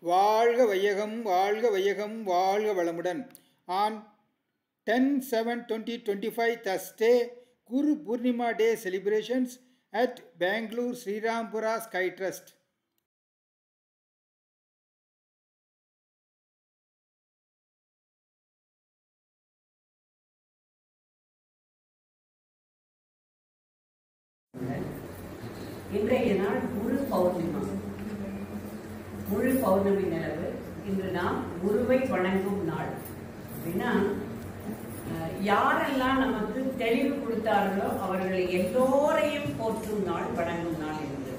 வாழ்க வையகம் வாழ்க வையகம் வாழ்க வளமுடன். On 10/7/2025 Thursday, Guru Purnima Day celebrations at Bangalore Sri Rampura Sky Trust. இன்றைய நாள் முழு பௌர்ணமி. முழு பௌர்ணமி நிலவு. இன்று நாம் குருவை வணங்கும் நாள். அப்படின்னா யாரெல்லாம் நமக்கு தெளிவு கொடுத்தார்களோ அவர்களை எல்லோரையும் போற்றும் நாள், வணங்கும் நாள் என்று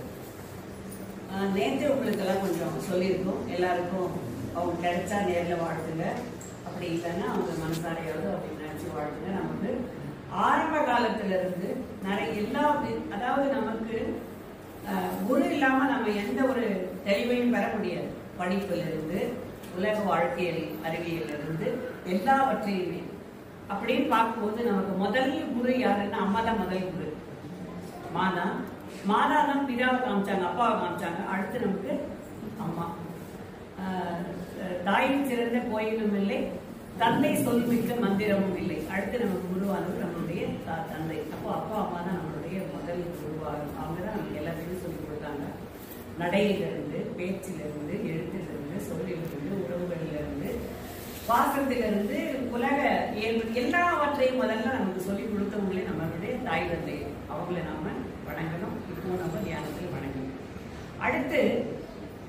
நேற்று உங்களுக்கெல்லாம் கொஞ்சம் சொல்லியிருக்கோம். எல்லாருக்கும் அவங்க கிடைச்சா நேரில் வாழ்த்துங்க, அப்படி இல்லைன்னா அவங்க மனசாரையாவது அப்படின்னு நினச்சி வாழ்த்துங்க. நமக்கு ஆரம்ப காலத்திலிருந்து நிறைய அதாவது நமக்கு குரு இல்லாமல் நம்ம எந்த ஒரு தெளிவையும் பெற முடியாது. படிப்பிலிருந்து உலக வாழ்க்கையில் அறிவியலிருந்து எல்லாவற்றையுமே அப்படின்னு பார்க்கும்போது நமக்கு முதல் குரு யாருன்னா அம்மா தான் முதல் குரு. மாதா தான் பிதாவை காமிச்சாங்க, அப்பாவை காமிச்சாங்க. அடுத்து நமக்கு அம்மா. தாயின் சிறந்த கோயிலும் இல்லை, தந்தை சொல்மிக்க மந்திரமும் இல்லை. அடுத்து நமக்கு குருவானது நம்மளுடைய தந்தை. அப்போ அப்பா அம்மா தான் நம்மளுடைய முதல் குருவாகும். அவங்க தான் நமக்கு எல்லாத்தையும் சொல்லிக் கொடுத்தாங்க. நடையிலிருந்து, பேச்சிலிருந்து, எழுத்திலிருந்து, சொல்லிலிருந்து, உறவுகளிலிருந்து, பாசத்திலிருந்து, உலக எல்லாவற்றையும் முதல்ல நமக்கு சொல்லிக் கொடுத்தவங்களே நம்மளுடைய தாய் தந்தை. அவங்கள நாம வணங்கணும். இப்போ நம்ம தியானத்தில் வணங்கணும். அடுத்து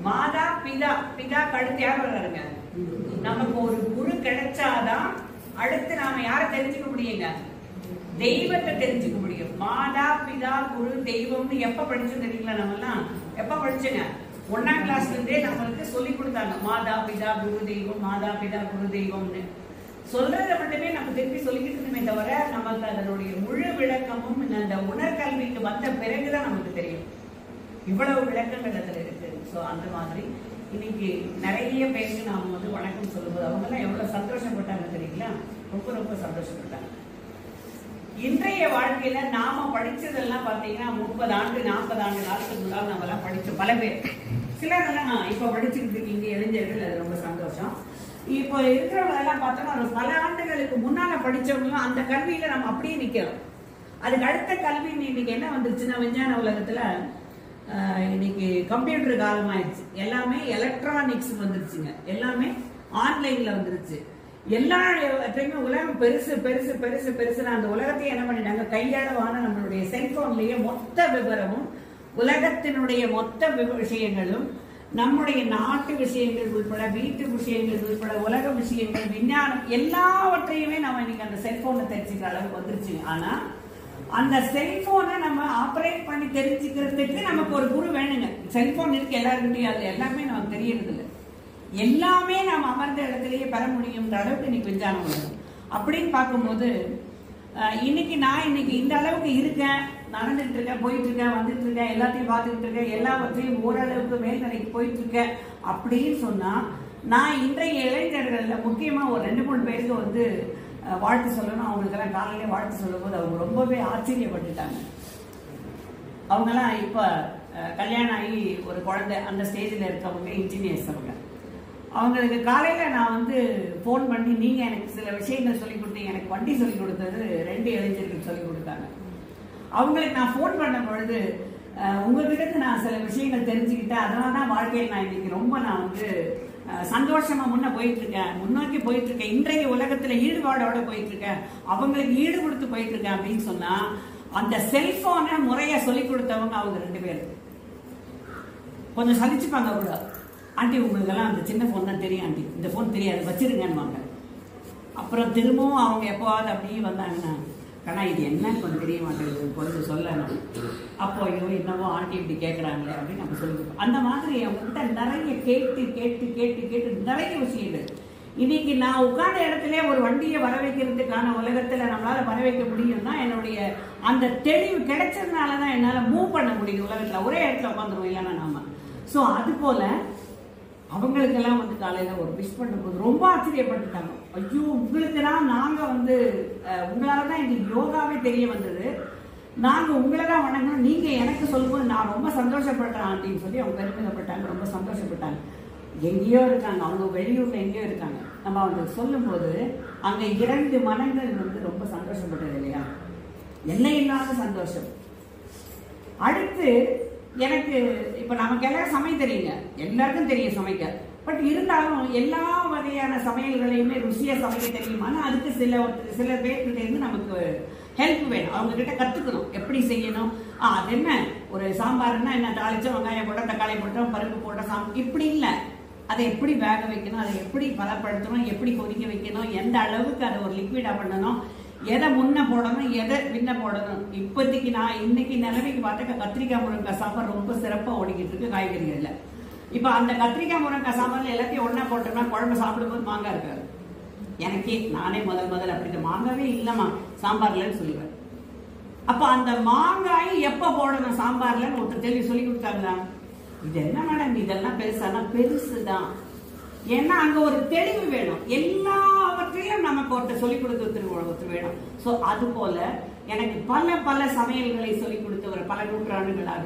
மாதா பிதா. பிதாக்கு அடுத்து யார் வர்றாருங்க? நமக்கு ஒரு குரு கிடைச்சாதான் அடுத்து நாம யாரை தெரிஞ்சுக்க முடியுங்க? தெய்வத்தை தெரிஞ்சுக்க முடியும். மாதா பிதா குரு தெய்வம்னு எப்ப படிச்சோம் தெரியுங்களா? நம்ம எல்லாம் எப்ப படிச்சுங்க? 1ஆம் கிளாஸ்ல இருந்தே நம்மளுக்கு சொல்லி கொடுத்தாங்க. மாதா பிதா குரு தெய்வம், மாதா பிதா குரு தெய்வம்னு சொல்றதை மட்டுமே நம்ம திருப்பி சொல்லிக்கிட்டு இருந்தோமே தவிர நமக்கு அதனுடைய முழு விளக்கமும் அந்த உணர்கல்விக்கு வந்த பிறகுதான் நமக்கு தெரியும். இவ்வளவு விளக்கங்கள் அதுல இருக்கு. ஸோ அந்த மாதிரி இன்னைக்கு நிறைய பேருக்கு நாம வணக்கம் சொல்லும்போது அவங்க எல்லாம் எவ்வளவு சந்தோஷப்பட்டாங்க தெரியுங்களா? ரொம்ப ரொம்ப சந்தோஷப்பட்டாங்க. இன்றைய வாழ்க்கையில நாம படிச்சதெல்லாம் பாத்தீங்கன்னா 30 ஆண்டு 40 ஆண்டு காலத்துக்கு முன்னாடி நம்ம எல்லாம் படிச்சோம். பல பேர், சிலரெல்லாம் இப்ப படிச்சுக்கிட்டு இருக்கீங்க இளைஞர்கள், அது ரொம்ப சந்தோஷம். இப்போ இருக்கிறவங்க எல்லாம் பார்த்தோம்னா பல ஆண்டுகளுக்கு முன்னால படிச்சவங்களும் அந்த கல்வியில நம்ம அப்படியே நிக்கிறோம். அதுக்கு அடுத்த கல்வி இன்னைக்கு என்ன வந்துருச்சுன்னா, விஞ்ஞான உலகத்துல இன்னைக்கு கம்ப்யூட்டர் காலம் ஆயிடுச்சு. எல்லாமே எலக்ட்ரானிக்ஸ் வந்துருச்சுங்க. எல்லாமே ஆன்லைன்ல வந்துருச்சு. எல்லாத்தையுமே உலகம் பெருசு பெருசு பெருசு பெருசு. அந்த உலகத்தையே என்ன பண்ணிட்டாங்க? கையாளவான நம்மளுடைய செல்போன்லயே மொத்த விவரமும், உலகத்தினுடைய மொத்த விஷயங்களும், நம்முடைய நாட்டு விஷயங்கள் உட்பட, வீட்டு விஷயங்கள் உட்பட, உலக விஷயங்கள், விஞ்ஞானம் எல்லாவற்றையுமே நம்ம இன்னைக்கு அந்த செல்போனை தெரிஞ்சுக்கிற அளவுக்கு வந்துருச்சு. ஆனா அந்த செல்போனை நம்ம ஆப்ரேட் பண்ணி தெரிஞ்சுக்கிறதுக்கு நமக்கு ஒரு குரு வேணுங்க. செல்போன் இருக்கு எல்லாருக்கிட்டையும், அது எல்லாமே நமக்கு தெரியறது இல்லை. எல்லாமே நம்ம அமர்ந்த இடத்துலயே பெற முடியும்ன்ற அளவுக்கு இன்னைக்கு விஞ்ஞானம் வரும். அப்படின்னு பார்க்கும்போது இன்னைக்கு இந்த அளவுக்கு இருக்கேன், நடந்துட்டு இருக்கேன், போயிட்டு இருக்கேன், வந்துட்டு இருக்கேன், எல்லாத்தையும் பார்த்துக்கிட்டு இருக்கேன், எல்லாவற்றையும் ஓரளவுக்கு மேல்நிலைக்கு போயிட்டு இருக்கேன் அப்படின்னு சொன்னா, நான் இன்றைய இளைஞர்கள்ல முக்கியமா ஒரு 2-3 பேருக்கு வாழ்த்து சொல்லணும். அவங்களுக்கெல்லாம் காலையில வாழ்த்து சொல்லும் போது அவங்க ரொம்பவே ஆச்சரியப்பட்டுட்டாங்க. அவங்கெல்லாம் இப்ப கல்யாணம் ஆகி ஒரு குழந்தை அந்த ஸ்டேஜில் இருக்கவங்க, இன்ஜினியர்ஸ். அவங்களுக்கு காலையில நான் போன் பண்ணி, நீங்க எனக்கு சில விஷயங்கள் சொல்லிக் கொடுத்தீங்க, எனக்கு வண்டி சொல்லிக் கொடுத்தது 2 இளைஞர்கள் சொல்லிக் கொடுத்தாங்க. அவங்களுக்கு நான் போன் பண்ண பொழுது, உங்ககிட்ட நான் சில விஷயங்கள் தெரிஞ்சுக்கிட்டேன், அதனாலதான் வாழ்க்கையில் நான் இன்னைக்கு ரொம்ப நான் சந்தோஷமா முன்னோக்கி போயிட்டு இருக்கேன், இன்றைய உலகத்துல ஈடுபாடோட போயிட்டு இருக்கேன், அவங்களுக்கு ஈடு கொடுத்து போயிட்டு இருக்கேன் அப்படின்னு சொன்னா, அந்த செல்போனை முறையா சொல்லிக் கொடுத்தவங்க அவங்க 2 பேர். கொஞ்சம் சலிச்சுப்பாங்க கூட. ஆண்டி உங்களுக்கு எல்லாம் அந்த சின்ன போன் தான் தெரியும், ஆண்டி இந்த போன் தெரியாது, வச்சிருங்கன்னு. அப்புறம் திரும்பவும் அவங்க எப்போவாது அப்படியே வந்தாங்கன்னா, கண்ணா இது என்ன கொஞ்சம் தெரிய மாட்டேங்குது, கொஞ்சம் சொல்லணும். அப்போ ஐயோ என்னவோ ஆண்டி இப்படி கேட்குறாங்களே அப்படின்னு நம்ம சொல்லிருக்கோம். அந்த மாதிரி அவங்ககிட்ட நிறைய கேட்டு கேட்டு கேட்டு கேட்டு நிறைய விஷயங்கள். இன்னைக்கு நான் உட்கார்ந்த இடத்துல ஒரு வண்டியை வர வைக்கிறதுக்கான உலகத்துல நம்மளால வர வைக்க முடியும்னா, என்னுடைய அந்த தெளிவு கிடைச்சதுனாலதான் என்னால மூவ் பண்ண முடியுது உலகத்துல. ஒரே இடத்துல உட்காந்துருவோம் இல்லைன்னா நாம. ஸோ அது போல அவங்களுக்கெல்லாம் காலையில ஒரு விஷ் பண்ணும்போது ரொம்ப ஆச்சரியப்பட்டுட்டாங்க. ஐயோ உங்களுக்குதான் நாங்க உங்களாலதான் எங்களுக்கு யோகாவே தெரிய வந்தது, நாங்க உங்களை தான் வணங்கணும், நீங்க எனக்கு சொல்லும்போது நான் ரொம்ப சந்தோஷப்படுறேன் அப்படின்னு சொல்லி அவங்க பெருமிதப்பட்டாங்க, ரொம்ப சந்தோஷப்பட்டாங்க. எங்கேயோ இருக்காங்க, அவங்க வெளியூர்ல எங்கேயோ இருக்காங்க. நம்ம அவங்களுக்கு சொல்லும் போது அங்க 2 மனங்கள் ரொம்ப சந்தோஷப்பட்டது இல்லையா? எல்லை இல்லாத சந்தோஷம். அடுத்து எனக்கு இப்ப நமக்கு எல்லாரும் சமைக்க தெரியுங்க, எல்லாருக்கும் தெரியும் சமைக்க. பட் இருந்தாலும் எல்லா வகையான சமையல்களையுமே ருசியா சமைக்க தெரியுமானா அதுக்கு சில பேர்கிட்ட இருந்து நமக்கு ஹெல்ப் வேணும். அவங்க கிட்ட கத்துக்கணும் எப்படி செய்யணும். அது என்ன ஒரு சாம்பார்னா என்ன, தாளிச்சோம், வெங்காயம் போட்டோம், தக்காளி போட்டோம், பருப்பு போட்டோம், இப்படி இல்லை. அதை எப்படி வேக வைக்கணும், அதை எப்படி பதப்படுத்தணும், எப்படி கொதிக்க வைக்கணும், எந்த அளவுக்கு அதை ஒரு லிக்விடா பண்ணணும், எதை முன்ன போடணும், எதை பின்ன போடணும். இப்போதைக்கு நான் இன்னைக்கு நிலைமைக்கு பார்த்தாக்க கத்திரிக்காய் முருங்கைக்காய் சாம்பார் ரொம்ப சிறப்பாக ஓடிக்கிட்டு இருக்கு காய்கறிகள்ல. இப்போ அந்த கத்திரிக்காய் முருங்கைக்காய் சாம்பார்ல எல்லாத்தையும் ஒன்னா போட்டோம்னா குழம்பு சாப்பிடும்போது மாங்காய் இருக்காது. எனக்கே நானே முதல் அப்படி மாங்காவே இல்லைம்மா சாம்பார்லன்னு சொல்லுவேன். அப்போ அந்த மாங்காய் எப்போ போடணும் சாம்பார்லன்னு ஒருத்தர் தெளிவு சொல்லி கொடுத்தாங்களா? இது என்ன மேடம் இதெல்லாம் பெருசானா பெருசுதான். ஏன்னா அங்க ஒரு தெளிவு வேணும். எல்லாவற்றையும் நமக்கு ஒருத்தர் சொல்லிக் கொடுத்து வேணும். ஸோ அது போல எனக்கு பல சமையல்களை சொல்லிக் கொடுத்தவர் பல நூற்றாண்டுகளாக,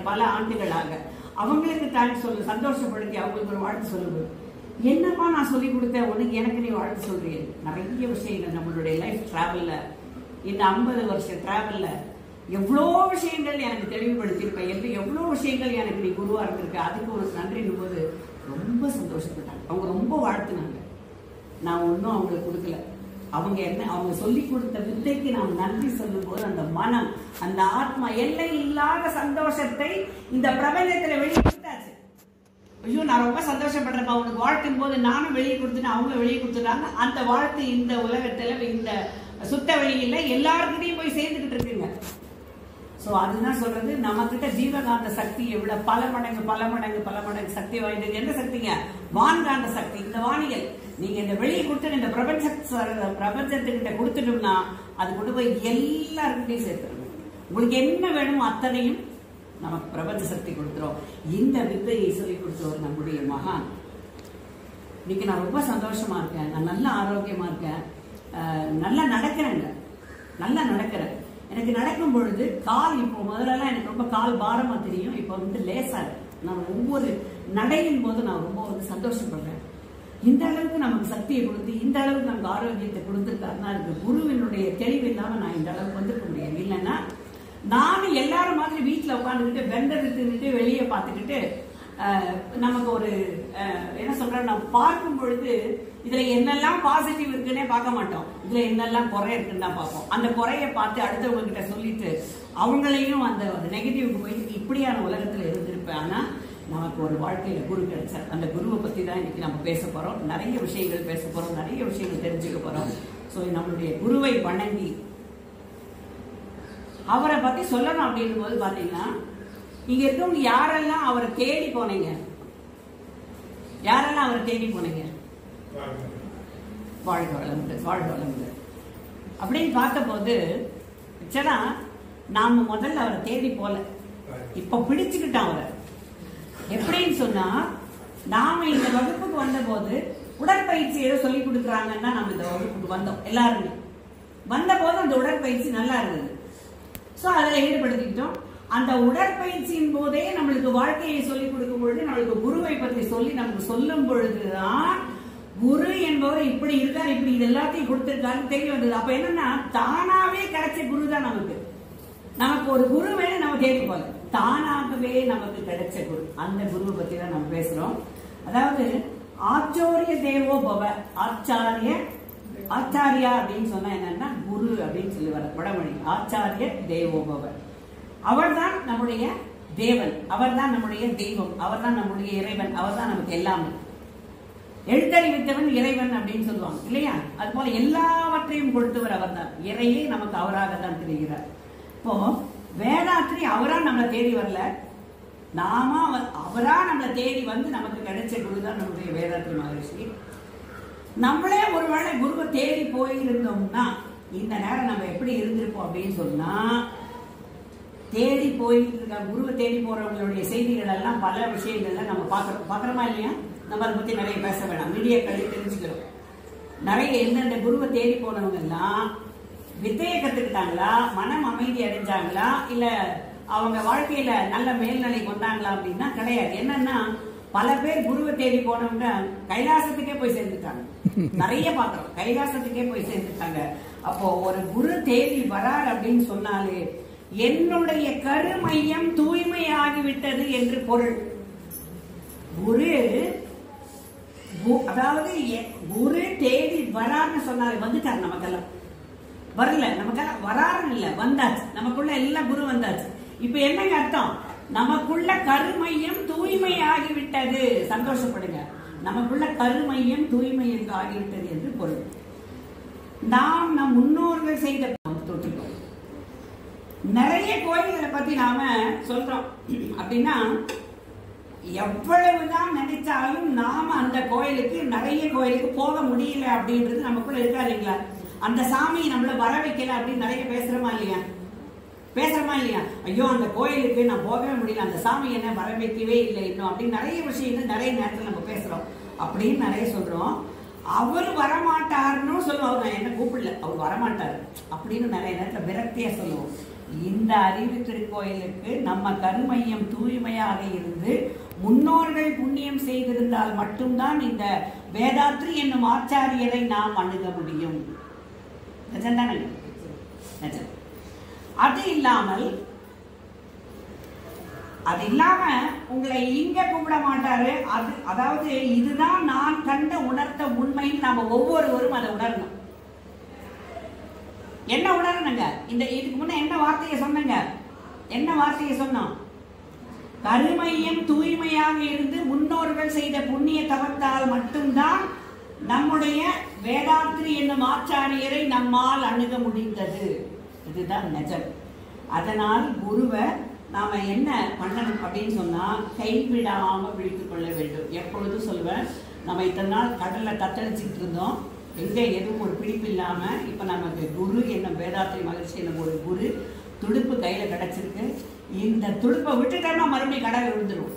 பல ஆண்டுகளாக அவங்களுக்கு தேங்க்ஸ் சொல்லு, சந்தோஷப்படுத்தி அவங்களுக்கு ஒரு வாழ்த்து சொல்லுவது. என்னப்பா நான் சொல்லி கொடுத்தேன் உனக்கு, எனக்கு நீ வாழ்த்து சொல்றீங்க. நிறைய விஷயங்கள் நம்மளுடைய லைஃப் டிராவல்ல, இந்த 50 வருஷ டிராவல்ல எவ்வளோ விஷயங்கள் எனக்கு தெளிவுபடுத்தியிருப்பேன். எவ்வளோ விஷயங்கள் எனக்கு நீ குருவா இருந்திருக்க. அதுக்கு ஒரு நன்றின் போது ரொம்ப சந்தோஷப்பட்டாங்க. அவங்க ரொம்ப வாழ்த்துனாங்க. நான் ஒன்றும் அவங்களுக்கு கொடுக்கல. அவங்க சொல்லி கொடுத்த வித்தைக்கு நாம் நன்றி சொல்லும் போது அந்த மனம், அந்த ஆத்மா எல்லை இல்லாத சந்தோஷத்தை இந்த பிரபஞ்சத்துல வெளியே கொடுத்தாச்சு. ஐயோ நான் ரொம்ப சந்தோஷப்படுறேன் அவனுக்கு வாழ்த்தும் போது நானும் வெளியே கொடுத்துட்டேன், அவங்க வெளியே கொடுத்துட்டாங்க. அந்த வாழ்த்து இந்த உலகத்துல இந்த சுத்த வெளியில எல்லாருக்கிட்டையும் போய் சேர்ந்துகிட்டு இருக்குங்க. ஸோ அதுதான் சொல்றது, நம்ம கிட்ட ஜீவகாந்த சக்தி எவ்வளவு பல மடங்கு சக்தி வாய்ந்தது. எந்த சக்திங்க? வான்காந்த சக்தி. இந்த வானியல் நீங்க இந்த வெளியே கொடுத்து இந்த பிரபஞ்சத்துக்கிட்ட கொடுத்துட்டோம்னா அது கொண்டு போய் எல்லாருக்கிட்டையும் சேர்த்துருங்க. உங்களுக்கு என்ன வேணுமோ அத்தனையும் நமக்கு பிரபஞ்ச சக்தி கொடுத்துரும். இந்த வித்தையை சொல்லி கொடுத்தவர் நம்முடைய மகான். இன்னைக்கு நான் ரொம்ப சந்தோஷமா இருக்கேன், நான் நல்ல ஆரோக்கியமா இருக்கேன், நல்லா நடக்கிறேன். எனக்கு நடக்கும் பொழுது கால், இப்போ முதல்லலாம் எனக்கு ரொம்ப கால் பாரமா தெரியும், இப்போ லேசா நான் ஒவ்வொரு நடையின் போது நான் ரொம்ப சந்தோஷப்படுறேன். இந்த அளவுக்கு நமக்கு சக்தியை கொடுத்து, இந்த அளவுக்கு நமக்கு ஆரோக்கியத்தை கொடுத்துருக்காருன்னா அதுக்கு குருவினுடைய தெளிவு இல்லாம நான் இந்த அளவுக்கு வந்திருக்க முடியாது. இல்லைன்னா நானும் எல்லாரும் மாதிரி வீட்டுல உட்காந்துக்கிட்டு வெண்டது தின்னுட்டு வெளியே பார்த்துக்கிட்டு நமக்கு ஒரு என்ன சொல்றேன், நம்ம பார்க்கும் பொழுது இதுல என்னெல்லாம் பாசிட்டிவ் இருக்குன்னே பார்க்க மாட்டோம், இதுல என்னெல்லாம் குறை இருக்குன்னு தான் பார்ப்போம். அந்த குறைய பார்த்து அடுத்தவங்க கிட்ட சொல்லிட்டு அவங்களையும் அந்த நெகட்டிவ்க்கு போயிட்டு இப்படியான உலகத்துல இருந்திருப்பேன். ஆனா நமக்கு ஒரு வாழ்க்கையில குரு கிடைச்சார். அந்த குருவை பத்தி தான் இன்னைக்கு நம்ம பேச போறோம். நிறைய விஷயங்கள் பேச போறோம், நிறைய விஷயங்கள் தெரிஞ்சுக்க போறோம். ஸோ நம்மளுடைய குருவை வணங்கி அவரை பத்தி சொல்லணும் அப்படின் போது பாத்தீங்கன்னா, இங்க இருக்கவங்க யாரெல்லாம் அவரை தேடி போனீங்க, யாரெல்லாம் அவரை தேடி போனீங்க? வாழ்க வளமுடன் அப்படின்னு பார்த்த போது நாம முதல்ல அவரை தேடி போல, இப்ப பிடிச்சுக்கிட்டோம் அவரை. எப்படின்னு சொன்னா, நாம இந்த வகுப்புக்கு வந்த போது உடற்பயிற்சி ஏதோ சொல்லி கொடுக்குறாங்கன்னா நம்ம இந்த வகுப்புக்கு வந்தோம். எல்லாருமே வந்த போது அந்த உடற்பயிற்சி நல்லா இருந்தது. ஸோ அதில் ஈடுபடுத்திக்கிட்டோம். அந்த உடற்பயிற்சியின் போதே நம்மளுக்கு வாழ்க்கையை சொல்லிக் கொடுக்கும் பொழுது, நம்மளுக்கு குருவை பற்றி சொல்லி நமக்கு சொல்லும் பொழுதுதான் குரு என்பவர் இப்படி இருக்கார், இப்படி இது எல்லாத்தையும் கொடுத்திருக்காருன்னு தெரிய வந்தது. அப்ப என்னன்னா, தானாவே கிடைச்ச குரு தான் நமக்கு. நமக்கு ஒரு குரு வேணும், நம்ம தேடி போல தானாகவே நமக்கு கிடைச்ச குரு. அந்த குருவை பத்தி தான் நம்ம பேசுறோம். அதாவது ஆச்சாரிய தேவோ பவ, ஆச்சாரியா அப்படின்னு சொன்னா என்னன்னா குரு அப்படின்னு சொல்லி வர வடமொழி. ஆச்சாரிய தேவோ பவ, அவர் தான் நம்முடைய தேவன், அவர் தான் நம்முடைய தெய்வம், அவர் தான் நம்முடைய இறைவன், அவர் தான் நமக்கு எல்லாமே. எழுத்தறிவித்தவன் இறைவன் அப்படின்னு சொல்லுவாங்க இல்லையா? அது போல எல்லாவற்றையும் கொடுத்தவர் அவர் தான். இறையே நமக்கு அவராக தான் தெரிகிறார். இப்போ வேதாத்ரி அவரா நம்மளை தேடி வரல, நாம அவரா நம்மளை தேடி வந்து நமக்கு கிடைச்ச குருதான் நம்முடைய வேதாத்ரி மகரிஷி. நம்மளே ஒருவேளை குருவை தேடி போயிருந்தோம்னா இந்த நேரம் நம்ம எப்படி இருந்திருப்போம் அப்படின்னு சொன்னா, தேடி போயிட்டு இருக்க குருவை தேடி போறவங்களுடைய செய்திகள் எல்லாம் பல விஷயங்கள்ல நம்ம பாக்குறோமா இல்லையா? நம்ம அதை பத்தி நிறைய பேச வேணாம், மீடியாக்களை தெரிஞ்சுக்கிறோம். நிறைய எந்தெந்த குருவை தேடி போனவங்க எல்லாம் வித்தையை கத்துக்கிட்டாங்களா, மனம் அமைதி அடைஞ்சாங்களா, இல்ல அவங்க வாழ்க்கையில நல்ல மேல்நிலைக்கு வந்தாங்களா அப்படின்னா கிடையாது. என்னன்னா, பல பேர் குருவை தேடி போனவங்க கைலாசத்துக்கே போய் சேர்ந்துட்டாங்க. நிறைய பாக்குறோம், கைலாசத்துக்கே போய் சேர்ந்துட்டாங்க. அப்போ ஒரு குரு தேடி வரார் அப்படின்னு சொன்னாலே என்னுடைய கருமையம் தூய்மையாகிவிட்டது என்று பொருள். குரு அதாவது குரு தேடி வரான்னு சொன்னாலே வந்துட்டார். நமக்கெல்லாம் வரல, நமக்கெல்லாம் வராருன்னு இல்ல, வந்தாச்சு. நமக்குள்ள எல்லாம் குரு வந்தாச்சு. இப்ப என்னங்க அர்த்தம்? நமக்குள்ள கருமையம் தூய்மையாகிவிட்டது. சந்தோஷப்படுங்க, நமக்குள்ள கருமையம் தூய்மையாக ஆகிவிட்டது என்று பொருள். நாம் நம் முன்னோர்கள் செய்த தொட்டிருக்கோம். நிறைய கோயில்களை பத்தி நாம சொல்றோம் அப்படின்னா, எவ்வளவுதான் நினைச்சாலும் நாம அந்த கோயிலுக்கு நிறைய கோயிலுக்கு போக முடியல அப்படின்றது நமக்குள்ள இருக்காதுங்களா? அந்த சாமி நம்மள வர வைக்கல அப்படின்னு நிறைய பேசுறோமா இல்லையா? பேசுறோமா இல்லையா? ஐயோ அந்த கோயிலுக்கு நான் போகவே முடியல, அந்த சாமி என்ன வர வைக்கவே இல்லை இன்னும் அப்படின்னு நிறைய விஷயங்கள் நிறைய நேரத்தில் நம்ம பேசுறோம். அப்படின்னு நிறைய சொல்றோம். அவர் வரமாட்டாருன்னு சொல்லுவோம். அவர் நான் என்ன கூப்பிடல, அவர் வரமாட்டாரு அப்படின்னு நிறைய நேரத்தில் விரக்தியா சொல்லுவோம். இந்த அறிவு திருக்கோயிலுக்கு நம்ம கருமையம் தூய்மையாக இருந்து முன்னோர்கள் புண்ணியம் செய்திருந்தால் மட்டும்தான் இந்த வேதாத்ரி என்னும் ஆச்சாரியரை நாம் அணுக முடியும். அது இல்லாம உங்களை இங்க கூப்பிட மாட்டாரு. அதாவது இதுதான் நான் கண்ட உணர்த்த உண்மைன்னு நாம ஒவ்வொருவரும் அதை உணரணும். என்ன உணரணுங்க? இதுக்கு முன்ன என்ன வார்த்தையை சொன்னங்க? என்ன வார்த்தையை சொன்னோம்? கருமையம் தூய்மையாக இருந்து முன்னோர்கள் செய்த புண்ணிய தவத்தால் மட்டும்தான் நம்முடைய வேதாத்ரி என்னும் ஆச்சாரியரை நம்மால் அணுக முடிந்தது. இதுதான் நிஜம். அதனால் குருவை நாம என்ன பண்ணணும் அப்படின்னு சொன்னா, கைவிடாம விழித்துக் கொள்ள வேண்டும். எப்பொழுதும் சொல்லுவேன், நம்ம இத்தனை நாள் கடல்ல தத்தளிச்சுட்டு இருந்தோம், எங்க எதுவும் ஒரு பிடிப்பு இல்லாம இப்ப நமக்கு குரு என்னும் வேதாத்ரி மகிழ்ச்சி என்னும் ஒரு குரு துடுப்பு கையில கிடைச்சிருக்கு. இந்த துடுப்பை விட்டுட்டோம்னா மறுபடியும் கடல் விழுந்துடும்.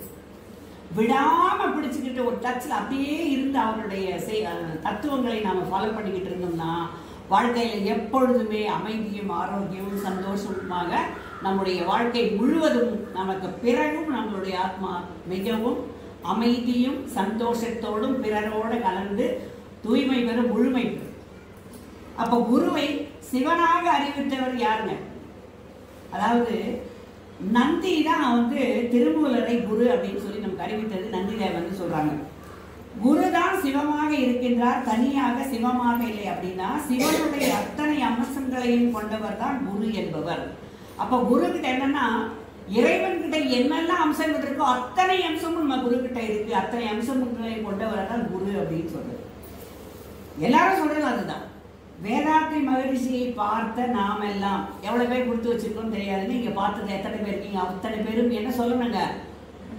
விடாம பிடிச்சுக்கிட்டு ஒரு டச்ல அப்படியே இருந்து அவருடைய தத்துவங்களை நாம ஃபாலோ பண்ணிக்கிட்டு இருந்தோம்னா வாழ்க்கையில எப்பொழுதுமே அமைதியும் ஆரோக்கியமும் சந்தோஷமாக நம்முடைய வாழ்க்கை முழுவதும் நமக்கு பிறகும் நம்மளுடைய ஆத்மா மிகவும் அமைதியும் சந்தோஷத்தோடும் பிறரோட கலந்து தூய்மை பெறும், முழுமை பெறும். அப்ப குருவை சிவனாக அறிவித்தவர் யாருங்க? அதாவது நந்தி தான் திருமூலரை குரு அப்படின்னு சொல்லி நமக்கு அறிவித்தது. நந்திதேவன் சொல்றாங்க, குருதான் சிவமாக இருக்கின்றார், தனியாக சிவமாக இல்லை அப்படின்னா சிவனுடைய அத்தனை அம்சங்களையும் கொண்டவர் தான் குரு என்பவர். அப்ப குரு கிட்ட என்னன்னா, இறைவன் கிட்ட என்னெல்லாம் அம்சங்கள் இருக்கோ அத்தனை அம்சமும் நம்ம குரு கிட்ட இருக்கு. அத்தனை அம்சங்களையும் கொண்டவர் தான் குரு அப்படின்னு சொல்றது. எல்லாரும் சொல்றது அதுதான். வேதாத்ரி மகரிஷியை பார்த்த நாம் எல்லாம் எவ்வளவு பேர் கொடுத்து வச்சிருக்கோம் தெரியாது. நீங்க பார்த்தது எத்தனை பேர் இருக்கீங்க? அத்தனை பேரும் என்ன சொல்லணுங்க?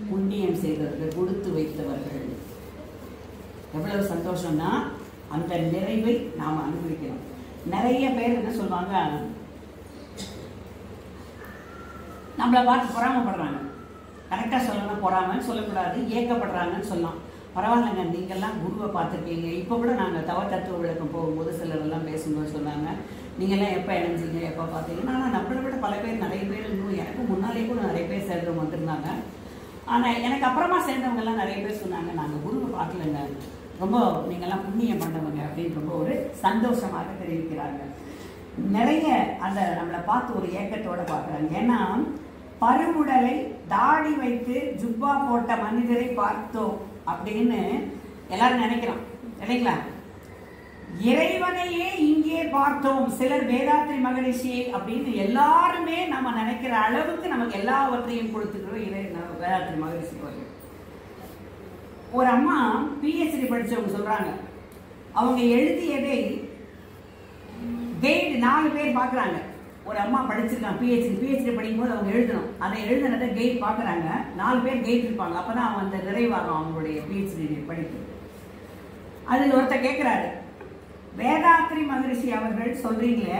புண்ணியம் செய்தவர்கள், கொடுத்து வைத்தவர்கள். எவ்வளவு சந்தோஷம்னா அந்த நிறைவை நாம் அனுபவிக்கணும். நிறைய பேர் என்ன சொல்லுவாங்க, நம்மளை பார்த்து பொறாமப்படுறாங்க. கரெக்டாக சொல்லணும், பொறாமன்னு சொல்லக்கூடாது, ஏக்கப்படுறாங்கன்னு சொல்லலாம். பரவாயில்லைங்க, நீங்கள்லாம் குருவை பார்த்துருக்கீங்க. இப்போ கூட நாங்கள் தவ தத்துவ விளக்கம் போகும்போது சிலரெல்லாம் பேசும்போது சொன்னாங்க, நீங்கள்லாம் எப்போ இணைஞ்சிங்க, எப்போ பார்த்தீங்கன்னா. ஆனால் நம்மளை விட பல பேர், நிறைய பேர் இன்னும் எனக்கு முன்னாலே கூட நிறைய பேர் சேர்ந்தவங்க வந்திருந்தாங்க. ஆனால் எனக்கு அப்புறமா சேர்ந்தவங்கெல்லாம் நிறைய பேர் சொன்னாங்க, நாங்கள் குருவை பார்க்கலங்க, ரொம்ப நீங்கள்லாம் புண்ணியம் பண்ணவங்க அப்படின்னு ரொம்ப ஒரு சந்தோஷமாக தெரிவிக்கிறாங்க. நிறைய அந்த நம்மளை பார்த்து ஒரு ஏக்கத்தோடு பார்க்குறாங்க. ஏன்னா பருமுடலை தாடி வைத்து ஜுப்பா போட்ட மனிதரை பார்த்தோம் அப்படின்னு எல்லாரும் நினைக்கிறோம் இல்லைங்களா? இறைவனையே இங்கே பார்த்தோம் சிலர் வேதாத்ரி மகரிஷியை அப்படின்னு எல்லாருமே நம்ம நினைக்கிற அளவுக்கு நமக்கு எல்லாவற்றையும் கொடுத்துக்கிறோம் வேதாத்ரி மகரிஷி. ஒரு அம்மா PhD படிச்சவங்க சொல்றாங்க, அவங்க எழுதியதை கைடு 4 பேர் பார்க்குறாங்க. ஒரு அம்மா படிச்சிருக்காங்க PhD படிக்கும்போது அவங்க எழுதணும், அதை எழுதுனதை கைடு பார்க்குறாங்க. 4 பேர் கைடு இருப்பாங்க. அப்பதான் அவங்க அந்த நிறைவாகும் அவங்களுடைய PhD படிப்பு. அதில் ஒருத்தர் கேட்குறாரு, வேதாத்ரி மகரிஷி அவர்கள் சொல்றீங்களே,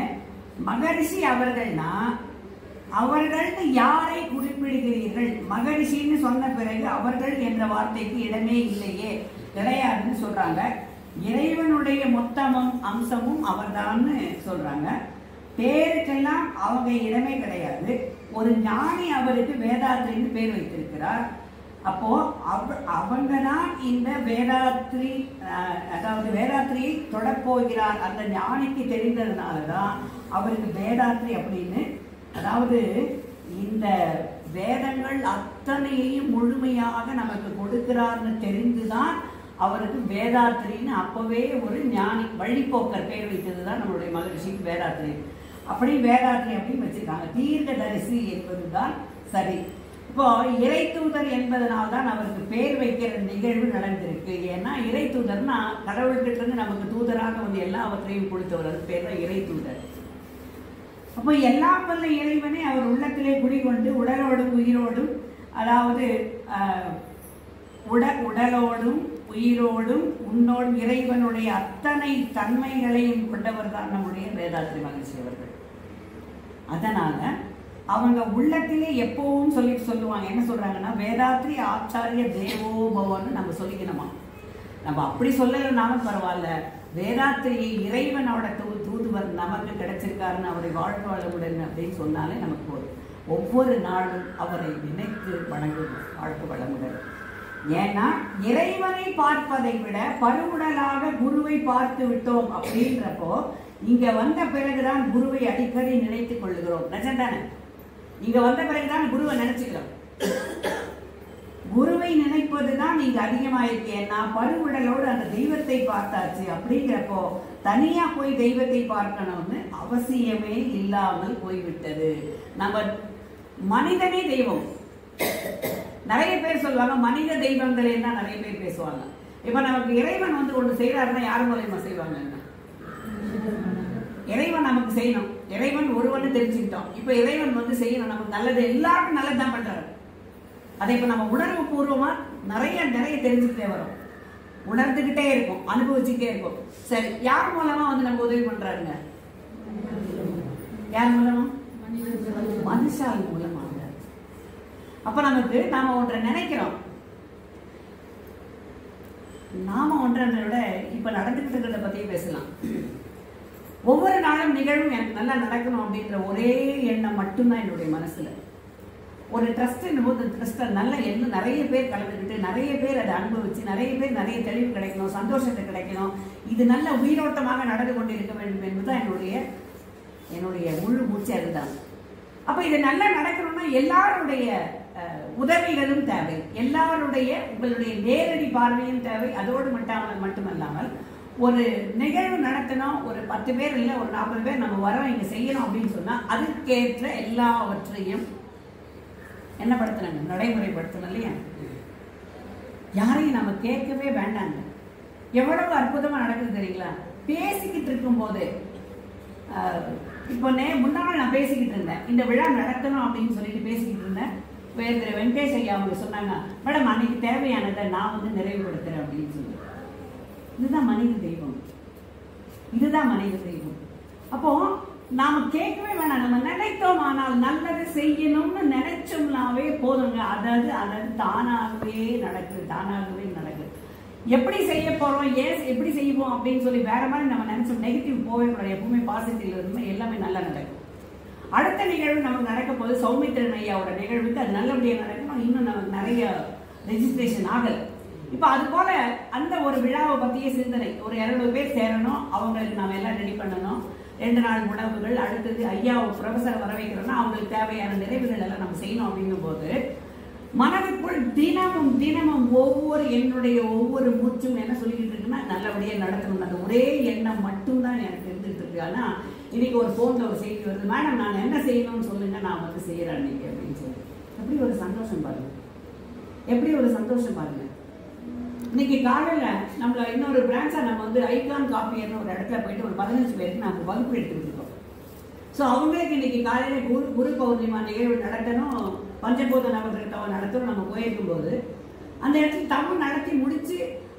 மகரிஷி அவர்கள்னா அவர்கள் யாரை குறிப்பிடுகிறீர்கள்? மகரிஷின்னு சொன்ன பிறகு அவர்கள் என்ற வார்த்தைக்கு இடமே இல்லையே, கிடையாதுன்னு சொல்றாங்க. இறைவனுடைய மொத்தமும் அம்சமும் அவர்தான்னு சொல்றாங்க. பேருக்கெல்லாம் அவங்க இடமே கிடையாது. ஒரு ஞானி அவருக்கு வேதாத்ரின்னு பேர் வைத்திருக்கிறார். அப்போ அவங்க தான் இந்த வேதாத்ரி, அதாவது வேதாத்ரியை தொடப்போகிறார் அந்த ஞானிக்கு தெரிந்ததுனால தான் அவருக்கு வேதாத்ரி அப்படின்னு, அதாவது இந்த வேதங்கள் அத்தனையையும் முழுமையாக நமக்கு கொடுக்கிறார்னு தெரிந்துதான் அவருக்கு வேதாத்ரின்னு அப்பவே ஒரு ஞானி வழிபோக்கர் பேர் வைத்ததுதான் நம்மளுடைய மகரிஷிக்கு வேதாத்ரி. அப்படி வேதாத்ரி அப்படின்னு வச்சிருக்காங்க. தீர்க்கதரிசி என்பதுதான் சரி. இப்போ இறை தூதர் என்பதனால்தான் அவருக்கு பேர் வைக்கிற நிகழ்வு நடந்திருக்கு. ஏன்னா இறை தூதர்னா கடவுள்கிட்ட இருந்து நமக்கு தூதராக வந்து எல்லாவற்றையும் கொடுத்தவர், அது பேர் தான் இறை தூதர். அப்போ எல்லாம் வல்ல இறைவனை அவர் உள்ளத்திலே குடிகொண்டு உடலோடும் உயிரோடும், அதாவது உடலோடும் உயிரோடும் உன்னோடும் இறைவனுடைய அத்தனை தன்மைகளையும் கொண்டவர் தான் நம்முடைய வேதாத்ரி மகரிஷி அவர்கள். அதனால அவங்க உள்ளத்திலே எப்பவும் சொல்லுவாங்க. என்ன சொல்றாங்கன்னா, வேதாத்ரி ஆச்சாரிய தேவோபவன்னு நம்ம சொல்லிக்கணுமா. நம்ம அப்படி சொல்லலைனாலும் பரவாயில்ல, வேதாத்திரியை இறைவனோட தூதுவர் நமக்கு கிடைச்சிருக்காருன்னு அவரை வாழ்க வளமுடன் அப்படின்னு சொன்னாலே நமக்கு போதும். ஒவ்வொரு நாளும் அவரை நினைத்து வணங்கும் வாழ்க வளமுடன். ஏன்னா இறைவனை பார்ப்பதை விட பருவுடலாக குருவை பார்த்து விட்டோம் அப்படின்றப்போ இங்க வந்த பிறகுதான் குருவை அடிக்கடி நினைத்துக் கொள்ளுகிறோம். நிஜம்தானே? இங்க வந்த பிறகுதான் குருவை நினைச்சுக்கிறோம். குருவை நினைப்பதுதான் இங்க அதிகமாயிருக்கு. ஏன்னா பருவுடலோடு அந்த தெய்வத்தை பார்த்தாச்சு. அப்படிங்கிறப்போ தனியா போய் தெய்வத்தை பார்க்கணும்னு அவசியமே இல்லாமல் போய்விட்டது. நம்ம மனிதனே தெய்வம். நிறைய பேர் சொல்லுவாங்க மனித தெய்வங்கள் என்ன, நிறைய பேர் பேசுவாங்க. இப்ப நமக்கு இறைவன் வந்து ஒன்று செய்யறாருன்னா யார் மூலமா செய்வாங்க? இறைவன் நமக்கு செய்யணும். இறைவன் ஒருவன்னு தெரிஞ்சுக்கிட்டோம். இப்ப இறைவன் வந்து செய்யணும் நமக்கு நல்லது, எல்லாருக்கும் நல்லதுதான் பண்றாரு. அதை இப்ப நம்ம உணர்வு பூர்வமா நிறைய தெரிஞ்சுக்கிட்டே வரும், உணர்ந்துகிட்டே இருக்கும், அனுபவிச்சுக்கிட்டே இருக்கும். சரி, யார் மூலமா வந்து நம்ம உதவி பண்றாருங்க? யார் மூலமா? மனுஷால் மூலமா. அப்ப நமக்கு நாம ஒன்றை நினைக்கிறோம். நாம ஒன்றதை விட இப்ப நடந்துகிட்டு இருக்கிறத பத்தியே பேசலாம். ஒவ்வொரு நாளும் நிகழ்வும் எனக்கு நல்லா நடக்கணும் அப்படின்ற ஒரே எண்ணம் மட்டும்தான் என்னுடைய மனசுல. ஒரு ட்ரஸ்ட் போது ட்ரஸ்ட்ல நல்ல எண்ணம், நிறைய பேர் கலந்துக்கிட்டு நிறைய பேர் அதை அனுபவிச்சு நிறைய பேர் நிறைய தெளிவு கிடைக்கணும், சந்தோஷத்தை கிடைக்கணும், இது நல்ல உயிரோட்டமாக நடந்து கொண்டிருக்க வேண்டும் என்பதுதான் என்னுடைய முழு மூச்சு. அதுதான். அப்ப இது நல்லா நடக்கணும்னா எல்லாருடைய உதவிகளும் தேவை, எல்லாருடைய உங்களுடைய நேரடி பார்வையும் தேவை. அதோடு மட்டுமல்லாமல் ஒரு நிகழ்வு நடத்தணும், ஒரு 10 பேர் இல்லை ஒரு 40 பேர் நம்ம வரோம் இங்க செய்யணும் அப்படின்னு சொன்னா அதுக்கேற்ற எல்லாவற்றையும் என்ன படுத்தணுங்க, நடைமுறைப்படுத்தணும் இல்லையா? யாரையும் நம்ம கேட்கவே வேண்டாங்க. எவ்வளவு அற்புதமா நடக்குது தெரியுங்களா? பேசிக்கிட்டு இருக்கும் போது இப்போ முன்னாள் நான் பேசிக்கிட்டு இருந்தேன், இந்த விழா நடத்தணும் அப்படின்னு சொல்லிட்டு பேசிக்கிட்டு இருந்தேன். திரு வெங்கடேஷ் ஐயா அவங்க சொன்னாங்க, மேடம் அன்னைக்கு தேவையானதை நான் வந்து நிறைவுபடுத்துறேன் அப்படின்னு சொல்லி. இதுதான் மனித தெய்வம், இதுதான் மனித தெய்வம். அப்போ நாம கேட்கவே வேணாம், நம்ம நினைத்தோம் ஆனால் நல்லது செய்யணும்னு நினைச்சோம்னாவே போதுங்க. அதாவது தானாகவே நடக்குது. எப்படி செய்ய போறோம், எப்படி செய்வோம் அப்படின்னு சொல்லி வேற மாதிரி நம்ம நினைச்சோம் நெகட்டிவ் போவே கூடாது. எப்பவுமே பாசிட்டிவ்ல இருந்தால் எல்லாமே நல்லா நடக்கும். அடுத்த நிகழ்வு நமக்கு நடக்க போது சௌமித்திரன் ஐயாவோட நிகழ்வுக்கு அது நல்லபடியாக நடக்கணும். இன்னும் நமக்கு நிறைய ரெஜிஸ்ட்ரேஷன் ஆகல. இப்ப அது போல அந்த ஒரு விழாவை பத்திய சிந்தனை, ஒரு 200 பேர் சேரணும், அவங்களுக்கு நாம எல்லாம் ரெடி பண்ணணும். 2 நாள் உணவுகள், அடுத்தது ஐயா ப்ரொஃபஸர் வர வைக்கிறோம்னா அவங்களுக்கு தேவையான நிறைவுகள் எல்லாம் நம்ம செய்யணும். அப்படிங்கும் போது மனதுக்குள் தினமும் என்னுடைய ஒவ்வொரு மூச்சும் என்ன சொல்லிக்கிட்டு இருக்குன்னா நல்லபடியாக நடக்கணும். அந்த ஒரே எண்ணம் மட்டும்தான் எனக்கு இருந்துட்டு இருக்கு. ஆனா இன்னைக்கு ஒரு போன்ல ஒரு செய்தி வருது, மேடம் நான் என்ன செய்யணும்னு சொல்லுங்க, நான் வந்து செய்யறேன் அன்னைக்கு அப்படின்னு சொல்லி. எப்படி ஒரு சந்தோஷம் பாருங்க, எப்படி ஒரு சந்தோஷம் பாருங்க. இன்னைக்கு காலையில நம்மள இன்னொரு பிரான்ச்சா நம்ம வந்து ஐகான் காப்பியர்னு ஒரு இடத்துல போயிட்டு ஒரு 15 பேருக்கு நம்ம வகுப்பு எடுத்துக்கிட்டு இருக்கோம். ஸோ அவங்களுக்கு இன்னைக்கு காலையில குரு பௌர்ணிமா நிகழ்வு நடத்தணும், பஞ்சபூத நவகிரகம் நடத்தணும். நம்ம போயிருக்கும் போது அந்த இடத்துல தமிழ் நடத்தி முடிச்சு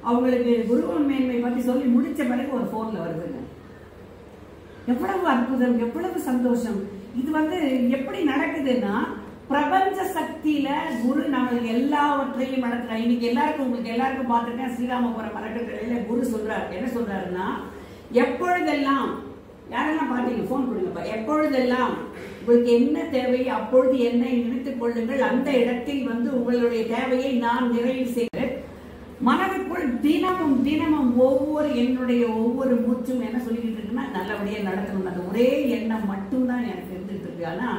அவங்களுக்கு குருவன் மேன்மை பத்தி சொல்லி முடிச்ச பிறகு ஒரு போன்ல வருதுங்க. எவ்வளவு அற்புதம், எவ்வளவு சந்தோஷம். இது வந்து எப்படி நடக்குதுன்னா பிரபஞ்ச சக்தியில குரு நம்மளுக்கு எல்லாவற்றையும் நடத்துறாரு. இன்னைக்கு உங்களுக்கு எல்லாருக்கும் பார்த்துருக்கேன், ஸ்ரீராமபுரம் மரக்கட்டையில குரு சொல்றாரு. என்ன சொல்றாருன்னா, எப்பொழுதெல்லாம் யாரெல்லாம் பார்த்தீங்க ஃபோன் கொடுங்கப்பா. எப்பொழுதெல்லாம் உங்களுக்கு என்ன தேவையோ அப்பொழுது என்னை நினைத்துக் கொள்ளுங்கள், அந்த இடத்தில் வந்து உங்களுடைய தேவையை நான் நிறைவு செய்கிறேன். மனதுக்குள் தினமும் தினமும் என்னுடைய ஒவ்வொரு மூச்சும் என்ன சொல்லிக்கிட்டு இருக்குன்னா நல்லபடியாக நடத்தணும். அந்த ஒரே எண்ணம் மட்டும்தான் எனக்கு இருந்துட்டு இருக்கு. ஆனா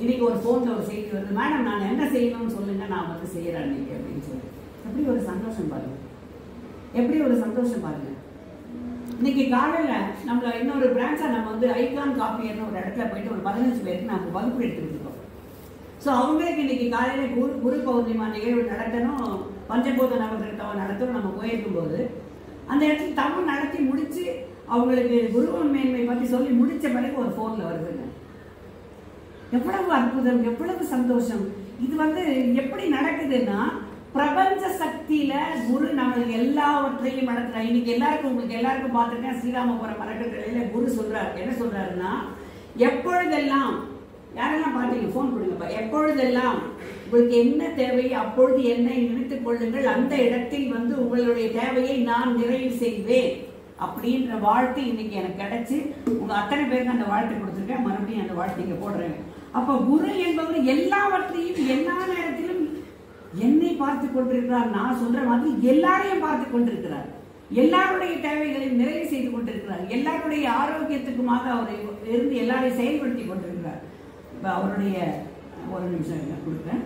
இன்னைக்கு ஒரு போன்ல ஒரு செய்தி வருது, மேடம் நான் என்ன செய்யணும்னு சொல்லுங்க, நான் வந்து செய்யறேன் இன்னைக்கு அப்படின்னு சொல்லி. எப்படி ஒரு சந்தோஷம் பாருங்க, எப்படி ஒரு சந்தோஷம் பாருங்க. இன்னைக்கு காலையில நம்மள இன்னொரு பிரான்ச்சா நம்ம வந்து ஐகான் காப்பியர்னு ஒரு இடத்துல போயிட்டு ஒரு 15 பேருக்கு நம்ம வகுப்பு எடுத்துக்கிட்டு இருக்கோம். ஸோ அவங்களுக்கு இன்னைக்கு காலையில குரு பௌர்ணிமா நிகழ்வு நடத்தணும், பஞ்சபூத நவகிரகத்தை நடத்தணும். நம்ம போயிருக்கும் போது அந்த இடத்துல தமிழ் நடத்தி முடிச்சு அவங்களுக்கு குருவன் மேன்மை பற்றி சொல்லி முடிச்ச பிறகு ஒரு போன்ல வருதுங்க. எவ்வளவு அற்புதம், எவ்வளவு சந்தோஷம். இது வந்து எப்படி நடக்குதுன்னா பிரபஞ்ச சக்தியில குரு நம்மளுக்கு எல்லாவற்றையும் நடத்துறாரு. இன்னைக்கு எல்லாருக்கும் உங்களுக்கு எல்லாருக்கும் பார்த்துருக்கேன், ஸ்ரீராமபுரம் மரக்கட்டையில குரு சொல்றாரு. என்ன சொல்றாருன்னா, எப்பொழுதெல்லாம் யாரெல்லாம் பார்த்தீங்க ஃபோன் கொடுங்கப்பா. எப்பொழுதெல்லாம் உங்களுக்கு என்ன தேவையோ அப்பொழுது என்னை நினைத்துக் கொள்ளுங்கள், அந்த இடத்தில் வந்து உங்களுடைய தேவையை நான் நிறைவு செய்வேன் அப்படின்ற வாழ்த்து இன்னைக்கு எனக்கு கிடைச்சு உங்க அத்தனை பேருக்கு அந்த வாழ்த்து கொடுத்துருக்கேன். மறுபடியும் அந்த வாழ்த்து இங்க போடுறேன். அப்ப குரு என்பவர் எல்லாவற்றையும் எல்லா நேரத்திலும் என்னை பார்த்து கொண்டிருக்கிறார். நான் சொல்ற மாதிரி எல்லாரையும் பார்த்து கொண்டிருக்கிறார். எல்லாருடைய தேவைகளையும் நிறைவு செய்து கொண்டிருக்கிறார். எல்லாருடைய ஆரோக்கியத்துக்குமாக அவர் இருந்து எல்லாரையும் செயல்படுத்தி கொண்டிருக்கிறார். அவருடைய ஒரு நிமிஷம் கொடுக்குறேன்.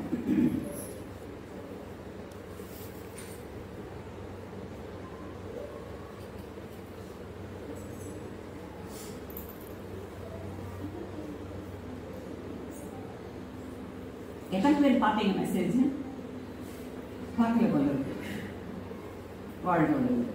எத்தனை பேர் பார்த்தீங்க மெசேஜ்? பார்க்கல போல இருக்கு. வாழ்க வளமுடன்.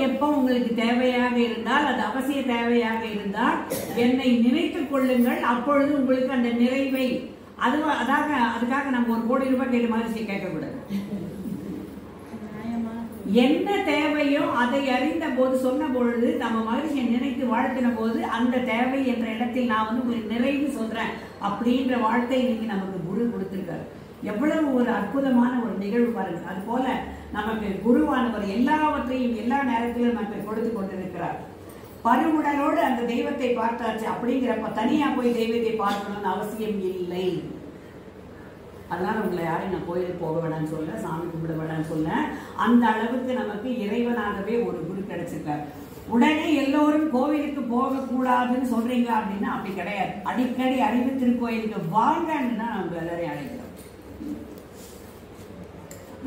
எப்ப உங்களுக்கு தேவையாக இருந்தால், அது அவசிய தேவையாக இருந்தால் என்னை நினைத்துக் கொள்ளுங்கள், அப்பொழுது உங்களுக்கு அந்த நிறைவை அதுக்காக நம்ம 1 கோடி ரூபாய் கேட்ட மாதிரி கேட்கக்கூடாது. என்ன தேவையோ அதை அறிந்த போது சொன்ன பொழுது நம்ம மகிழ்ச்சியை நினைத்து வாழ்த்தின போது அந்த தேவை என்ற இடத்தில் நான் வந்து உங்களுக்கு நிறைவு சொல்றேன் அப்படின்ற வாழ்த்தை இன்னைக்கு நமக்கு குரு கொடுத்திருக்காரு. எவ்வளவு ஒரு அற்புதமான ஒரு நிகழ்வு பாருங்க. அது போல நமக்கு குருவானவர் எல்லாவற்றையும் எல்லா நேரத்திலும் நமக்கு கொடுத்து கொண்டிருக்கிறார். பருவுடனோடு அந்த தெய்வத்தை பார்த்தாச்சு அப்படிங்கிறப்ப தனியா போய் தெய்வத்தை பார்க்கணும்னு அவசியம் இல்லை. அதனால உங்களை யாரையும் நான் கோயிலுக்கு போக வேணான்னு சொல்ல, சாமி கும்பிட வேணான்னு சொல்ல, அந்த அளவுக்கு நமக்கு இறைவனாகவே ஒரு குரு கிடைச்சிருக்காரு. உடனே எல்லோரும் கோவிலுக்கு போகக்கூடாதுன்னு சொல்றீங்களா அப்படின்னா அப்படி கிடையாது. அடிக்கடி அறிவு திருக்கோயிலுக்கு வாங்கன்னு தான் நம்ம எல்லாரையும் அழைக்கிறோம்.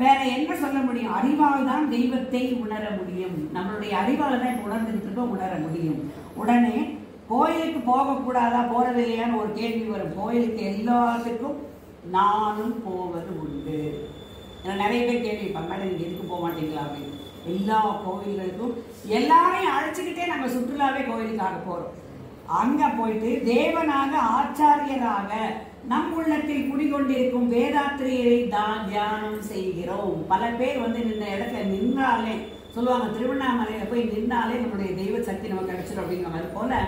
வேற என்ன சொல்ல முடியும்? அறிவால் தான் தெய்வத்தை உணர முடியும். நம்மளுடைய அறிவால் தான் இப்போ உணர்ந்துட்டு இருக்கோம், உணர முடியும். உடனே கோயிலுக்கு போகக்கூடாதா, போறது இல்லையான்னு ஒரு கேள்வி வரும். கோயிலுக்கு எல்லாத்துக்கும் நானும் போவது உண்டு. நிறைய பேர் கேள்விப்பாங்க, மேடம் நீங்க எதுக்கு போக மாட்டீங்களா அப்படின்னு. எல்லா கோவில்களுக்கும் எல்லாரையும் அழைச்சிக்கிட்டே நம்ம சுற்றுலாவே கோயிலுக்காக போறோம். அங்க போயிட்டு தேவனாக ஆச்சாரியராக நம் உள்ளத்தில் குடிகொண்டிருக்கும் வேதாத்திரியரை தான் தியானம் செய்கிறோம். பல பேர் வந்து இந்த இடத்துல நின்றாலே சொல்லுவாங்க, திருவண்ணாமலையில போய் நின்றாலே நம்மளுடைய தெய்வ சக்தி நமக்கு கிடைச்சிடும் அப்படிங்கிற மாதிரி போல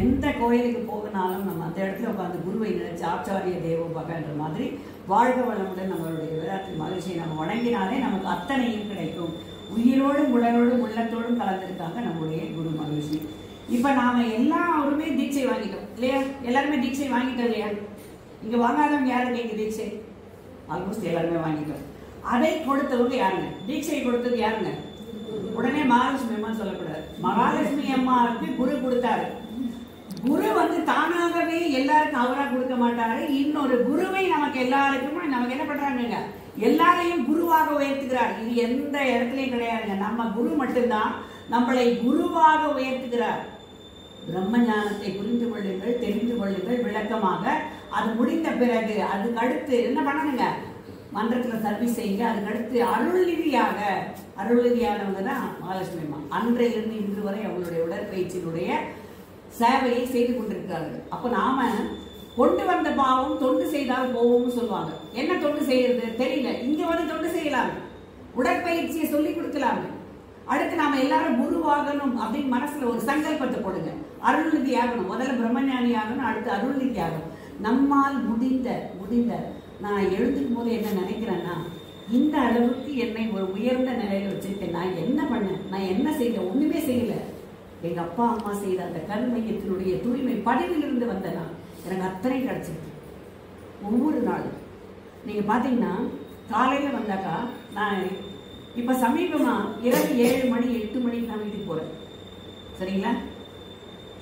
எந்த கோயிலுக்கு போகனாலும் நம்ம அந்த இடத்துல உட்காந்து குருவை நினைச்சு ஆச்சாரிய தேவோபகன்ற மாதிரி வாழ்க வளமுடன் நம்மளுடைய வேதாத்திரி மகிழ்ச்சியை நம்ம வணங்கினாலே நமக்கு அத்தனையும் கிடைக்கும். உயிரோடும் உடலோடும் உள்ளத்தோடும் கலந்திருக்காங்க நம்முடைய குரு மகிழ்ச்சி. இப்ப நாம எல்லாருமே தீட்சை வாங்கிட்டோம் இல்லையா? எல்லாருமே தீட்சை வாங்கிட்டோம் இல்லையா? இங்க வாங்காதவங்க யாருக்கு இங்க தீட்சை? ஆல்மோஸ்ட் எல்லாருமே வாங்கிட்டோம். அதை கொடுத்தவங்க யாருங்க? தீட்சை கொடுத்தது யாருங்க? உடனே மகாலட்சுமி அம்மா சொல்லக்கூடாது. மகாலட்சுமி அம்மாவுக்கு குரு கொடுத்தாரு. குரு வந்து தானாகவே எல்லாருக்கும் அவரா கொடுக்க மாட்டாரு. இன்னொரு குருவை நமக்கு எல்லாருக்குமே நமக்கு என்ன பண்றாங்க, எல்லாரையும் குருவாக உயர்த்துகிறார். இது எந்த இடத்துலயும் கிடையாதுங்க. நம்ம குரு மட்டும்தான் நம்மளை குருவாக உயர்த்துகிறார். பிரம்ம ஞானத்தை புரிந்து கொள்ளுங்கள், தெரிந்து கொள்ளுங்கள் விளக்கமாக. அது முடிந்த பிறகு அதுக்கு அடுத்து என்ன பண்ணணுங்க? மன்றத்துல சர்வீஸ் செய்யுங்க. அதுக்கடுத்து அருள்நிதியானவங்க தான் மகாலட்சுமி அம்மா. அன்றையிலிருந்து இன்று வரை அவங்களுடைய உடற்பயிற்சியினுடைய சேவையை செய்து கொண்டிருக்கிறார்கள். அப்ப நாம கொண்டு வந்த பாவம் தொண்டு செய்தால் போவோம்னு சொல்லுவாங்க. என்ன தொண்டு செய்யறது தெரியல, இங்க வந்து தொண்டு செய்யலாம், உடற்பயிற்சியை சொல்லி கொடுக்கலாம். அடுத்து நாம எல்லாரும் குருவாகணும் அப்படின்னு மனசுல ஒரு சங்கல்பத்தை போடுங்க. அருள்நிதி ஆகணும், முதல்ல பிரம்மஞானி ஆகணும், அடுத்து அருள்நிதி ஆகணும். நம்மால் முடிந்த நான் எழுதுக்கும் போது என்ன நினைக்கிறேன்னா, இந்த அளவுக்கு என்னை ஒரு உயர்ந்த நிலையில வச்சிருக்கேன். நான் என்ன பண்ணேன், நான் என்ன செய்யல, ஒண்ணுமே செய்யல. எங்க அப்பா அம்மா செய்த அந்த கல் மையத்தினுடைய தூய்மை படிவிலிருந்து வந்தனா எனக்கு அத்தனை கிடைச்சிருக்கு. ஒவ்வொரு நாளும் நீங்க பாத்தீங்கன்னா காலையில வந்தாக்கா, நான் இப்ப சமீபமா இரவு 7 மணி 8 மணிக்கு நான் வீட்டுக்கு போறேன். சரிங்களா?